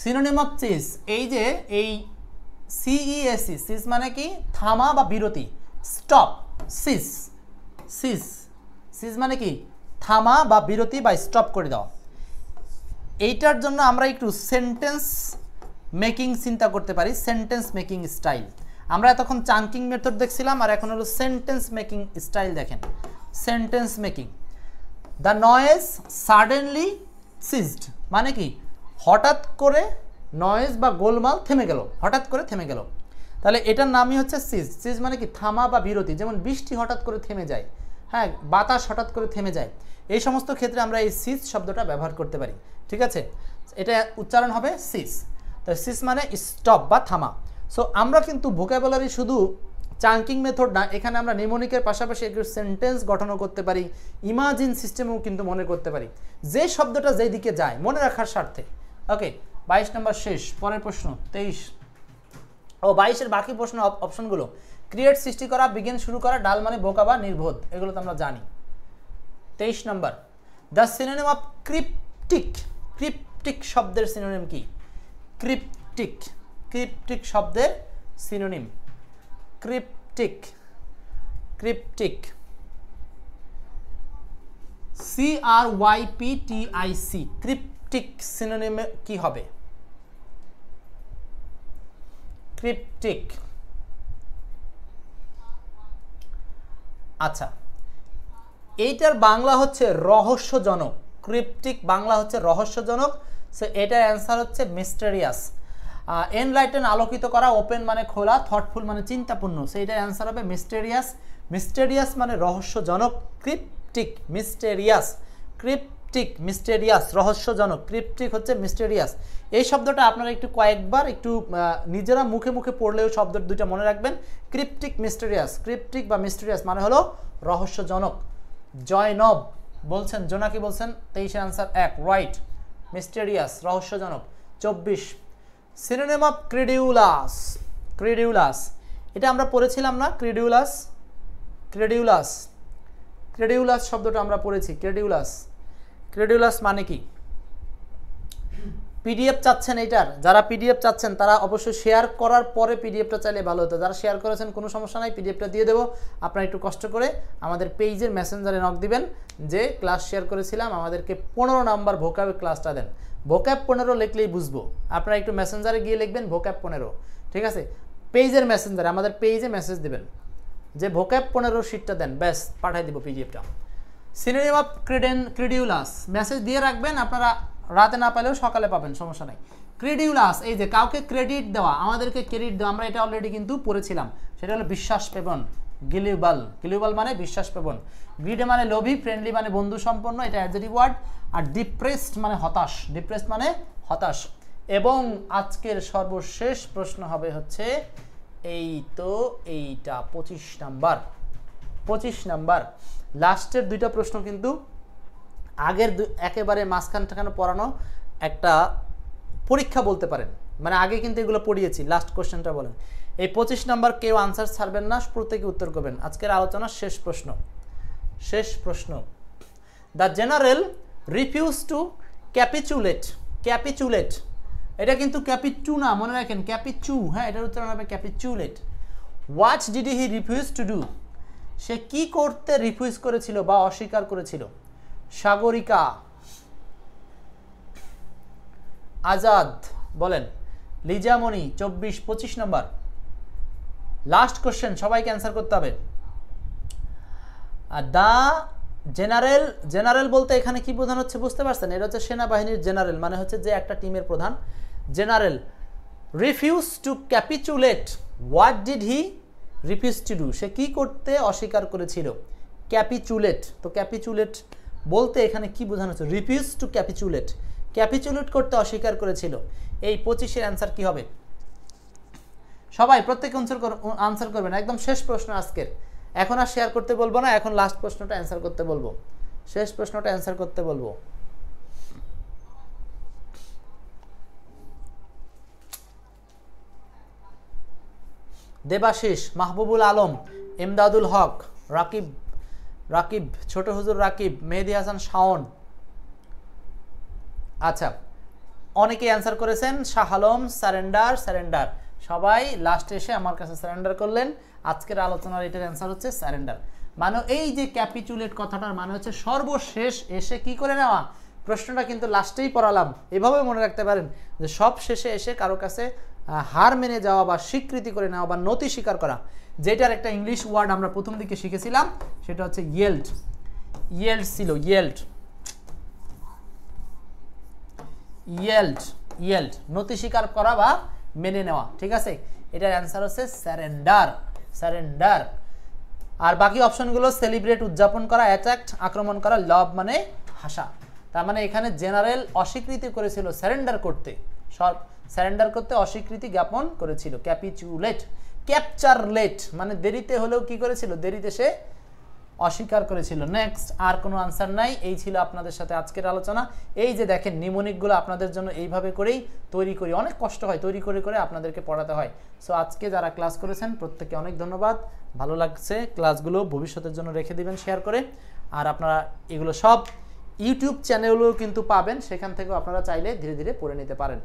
সিনোনিম অফ সিজ, এই যে এই CEAC, সিজ মানে কি? থামা বা বিরতি। স্টপ, সিজ। সিজ, সিজ মানে কি? থামা বা বিরতি বা স্টপ করে দেওয়া। এইটার জন্য আমরা একটু সেন্টেন্স মেকিং চিন্তা করতে পারি। Sentence making style. আমরা এতক্ষণ চাঙ্কিং মেথড দেখছিলাম, আর এখন হলো সেন্টেন্স মেকিং স্টাইল। দেখেন, sentence making. The noise suddenly ceased মানে কি? হঠাৎ করে নয়েজ বা গোলমাল থেমে গেল, হঠাৎ করে থেমে গেল। তাহলে এটার নামই হচ্ছে সিজ। সিজ মানে কি? থামা বা বিরতি। যেমন বৃষ্টি হঠাৎ করে থেমে যায়, হ্যাঁ, বাতাস হঠাৎ করে থেমে যায়। এই সমস্ত ক্ষেত্রে আমরা এই সিজ শব্দটা ব্যবহার করতে পারি, ঠিক আছে। এটা উচ্চারণ হবে সিজ। তো সিজ মানে স্টপ বা থামা। সো আমরা কিন্তু ভোকাবুলারি শুধু চাঙ্কিং মেথড না, এখানে আমরা নিমোনিকের পাশাপাশি একটু সেন্টেন্স গঠনও করতে পারি, ইমাজিন সিস্টেমও কিন্তু মনে করতে পারি, যে শব্দটা যেই দিকে যায় মনে রাখার স্বার্থে। ওকে, 22 নম্বর শেষ। পরের প্রশ্ন 23 ও 22-এর বাকি প্রশ্ন অপশনগুলো। ক্রিয়েট, সৃষ্টি করা, বিগিন শুরু করা, ডাল মানে বোকা বা নির্বোধ, এগুলো তো আমরা জানি। 23 number, the synonym of cryptic. Cryptic শব্দের সিনোনিম কি? ক্রিপ্টিক, ক্রিপ্টিক শব্দের synonym cryptic, cryptic CRYPTIC, cryptic সিনোনিমে কি হবে? ক্রিপ্টিক। আচ্ছা, এইটার বাংলা হচ্ছে রহস্যজনক। ক্রিপ্টিক বাংলা হচ্ছে রহস্যজনক। সো এটার অ্যান্সার হচ্ছে মিস্টেরিয়াস। এনলাইটেন আলোকিত করা, ওপেন মানে খোলা, থটফুল মানে চিন্তাপূর্ণ। সো এটার অ্যান্সার হবে মিস্টেরিয়াস। মিস্টেরিয়াস মানে রহস্যজনক, ক্রিপ্টিক মিস্টেরিয়াস, ক্রিপ্টিক মিস্টেরিয়াস রহস্যজনক, ক্রিপ্টিক হচ্ছে মিস্টেরিয়াস। এই শব্দটা আপনারা একটু কয়েকবার একটু নিজেরা মুখে মুখে পড়লেও শব্দ দুইটা মনে রাখবেন। ক্রিপ্টিক মিস্টেরিয়াস, ক্রিপ্টিক বা মিস্টেরিয়াস মানে হলো রহস্যজনক। জয়নব বলছেন, জোনাকি বলছেন 23 আনসার 1 রাইট, মিস্টেরিয়াস রহস্যজনক। 24 সিনোনিম অফ ক্রেডিউলাস, ক্রেডিউলাস এটা আমরা পড়েছিলাম না? ক্রেডিউলাস, ক্রেডিউলাস, ক্রেডিউলাস শব্দটা আমরা পড়েছি। ক্রেডিউলাস, ক্রেডিউলাস মানে কি? পিডিএফ চাচ্ছেন এইটার, যারা পিডিএফ চাচ্ছেন তারা অবশ্যই শেয়ার করার পরে পিডিএফটা চাইলে ভালো হতো। যারা শেয়ার করেছেন কোনো সমস্যা নাই, পিডিএফটা দিয়ে দেবো। আপনারা একটু কষ্ট করে আমাদের পেজের মেসেঞ্জারে নক দিবেন যে ক্লাস শেয়ার করেছিলাম, আমাদেরকে 15 নাম্বার ভোকাবের ক্লাসটা দেন। ভোকাব 15 লিখলেই বুঝবো। আপনারা একটু মেসেঞ্জারে গিয়ে লিখবেন ভোকাব 15, ঠিক আছে? পেজের মেসেঞ্জারে আমাদের পেজে মেসেজ দেবেন যে ভোকাব 15 শিটটা দেন, ব্যাস পাঠিয়ে দিব পিডিএফটা। সিনোনিম অফ ক্রেডিউলাস মেসেজ দিয়ে রাখবেন, আপনারা রাতে না পেলেও সকালে পাবেন, সমস্যা নাই। ক্রেডিউলাস এই যে কাউকে ক্রেডিট দেওয়া, আমাদেরকে ক্রেডিট দেওয়া, আমরা এটা অলরেডি কিন্তু পড়েছিলাম। সেটা হলো বিশ্বাস পেবন, গিলিউবাল, গিলিউবাল মানে বিশ্বাস পেবন। গ্রিডে মানে লোভী, ফ্রেন্ডলি মানে বন্ধু সম্পন্ন, এটা অ্যাডজেক্টিভ ওয়ার্ড। আর ডিপ্রেসড মানে হতাশ, ডিপ্রেসড মানে হতাশ। এবং আজকের সর্বশেষ প্রশ্ন হবে হচ্ছে এই তো এইটা 25 নাম্বার, 25 নাম্বার। লাস্টের দুইটা প্রশ্ন কিন্তু আগের একেবারে মাঝখানে পড়ানো একটা পরীক্ষা বলতে পারেন, মানে আগে কিন্তু এগুলো পড়িয়েছি। লাস্ট কোশ্চেনটা বলেন। এই 25 নাম্বার কেউ আনসার ছাড়বেন না, প্রত্যেকে উত্তর করবেন। আজকের আলোচনার শেষ প্রশ্ন, শেষ প্রশ্ন। দ্য জেনারেল রিফিউজ টু ক্যাপিচুলেট, ক্যাপিচুলেট এটা কিন্তু ক্যাপিচু না, মনে রাখেন ক্যাপিচু, হ্যাঁ এটার উত্তর হবে capitulate. What did he refuse to do, সে কি করতে রিফিউজ করেছিল বা অস্বীকার করেছিল? সাগরিকা, আজাদ বলেন, লিজামণি। 24 25 নাম্বার লাস্ট কোশ্চেন, সবাইকে অ্যান্সার করতে হবে। দা জেনারেল, জেনারেল বলতে এখানে কি বোঝানো হচ্ছে বুঝতে পারছেন? এটা হচ্ছে সেনাবাহিনীর জেনারেল, মানে হচ্ছে যে একটা টিমের প্রধান। General refuse to capitulate, what did he refuse to do, সে কি করতে অস্বীকার করেছিল? ক্যাপিচুলেট। তো ক্যাপিচুলেট বলতে এখানে কি বোঝানো হচ্ছে? রিফিউজ টু ক্যাপিচুলেট, ক্যাপিচুলেট করতে অস্বীকার করেছিল। এই 25-এর অ্যান্সার কি হবে? সবাই প্রত্যেকে আনসার করবেন। একদম শেষ প্রশ্ন আজকের, এখন আর শেয়ার করতে বলবো না, এখন লাস্ট প্রশ্নটা অ্যান্সার করতে বলবো, শেষ প্রশ্নটা অ্যান্সার করতে বলবো। দেবাশিস, মাহবুবুল আলম, ইমদাদুল হক, রাকিব, রাকিব ছোট হুজুর রাকিব, মেহেদি হাসান শাওন। আচ্ছা, অনেকেই অ্যান্সার করেছেন। Shah Alam, surrender, surrender. সবাই লাস্টে এসে আমার কাছে সারেন্ডার করলেন। আজকের আলোচনার এটার অ্যান্সার হচ্ছে সারেন্ডার। মানে এই যে ক্যাপিচুলেট কথাটার মানে হচ্ছে সর্বশেষ এসে কি করে নেওয়া। প্রশ্নটা কিন্তু লাস্টেই পড়ালাম, এভাবে মনে রাখতে পারেন যে সব শেষে এসে কারো কাছে হার মেনে যাওয়া বা স্বীকৃতি করে নেওয়া বা নতি স্বীকার করা, যেটার একটা ইংলিশ ওয়ার্ড আমরা প্রথম দিকে শিখেছিলাম, সেটা হচ্ছে ইয়েল্ড। ইয়েল্ড ছিল, ইয়েল্ড, ইয়েল্ড, ইয়েল্ড নতি স্বীকার করা বা মেনে নেওয়া, ঠিক আছে? এটার অ্যান্সার হচ্ছে সারেন্ডার, সারেন্ডার। আর বাকি অপশনগুলো সেলিব্রেট উদযাপন করা, অ্যাট্যাক্ট আক্রমণ করা, লাভ মানে হাসা। তার মানে এখানে জেনারেল অস্বীকৃতি করেছিল সারেন্ডার করতে, সব সারেন্ডার করতে অস্বীকৃতি জ্ঞাপন করেছিল। ক্যাপিচুলেট, ক্যাপচারলেট মানে দেরিতে হলেও কি করেছিল? দেরিতে সে অস্বীকার করেছিল। নেক্সট আর কোনো আনসার নাই। এই ছিল আপনাদের সাথে আজকের আলোচনা। এই যে দেখেন নিমোনিকগুলো আপনাদের জন্য এইভাবে করেই তৈরি করি, অনেক কষ্ট হয় তৈরি করে করে আপনাদেরকে পড়াতে হয়। সো আজকে যারা ক্লাস করেছেন প্রত্যেককে অনেক ধন্যবাদ। ভালো লাগছে ক্লাসগুলো, ভবিষ্যতের জন্য রেখে দিবেন শেয়ার করে। আর আপনারা এগুলো সব ইউটিউব চ্যানেলও কিন্তু পাবেন, সেখান থেকেও আপনারা চাইলে ধীরে ধীরে পড়ে নিতে পারেন।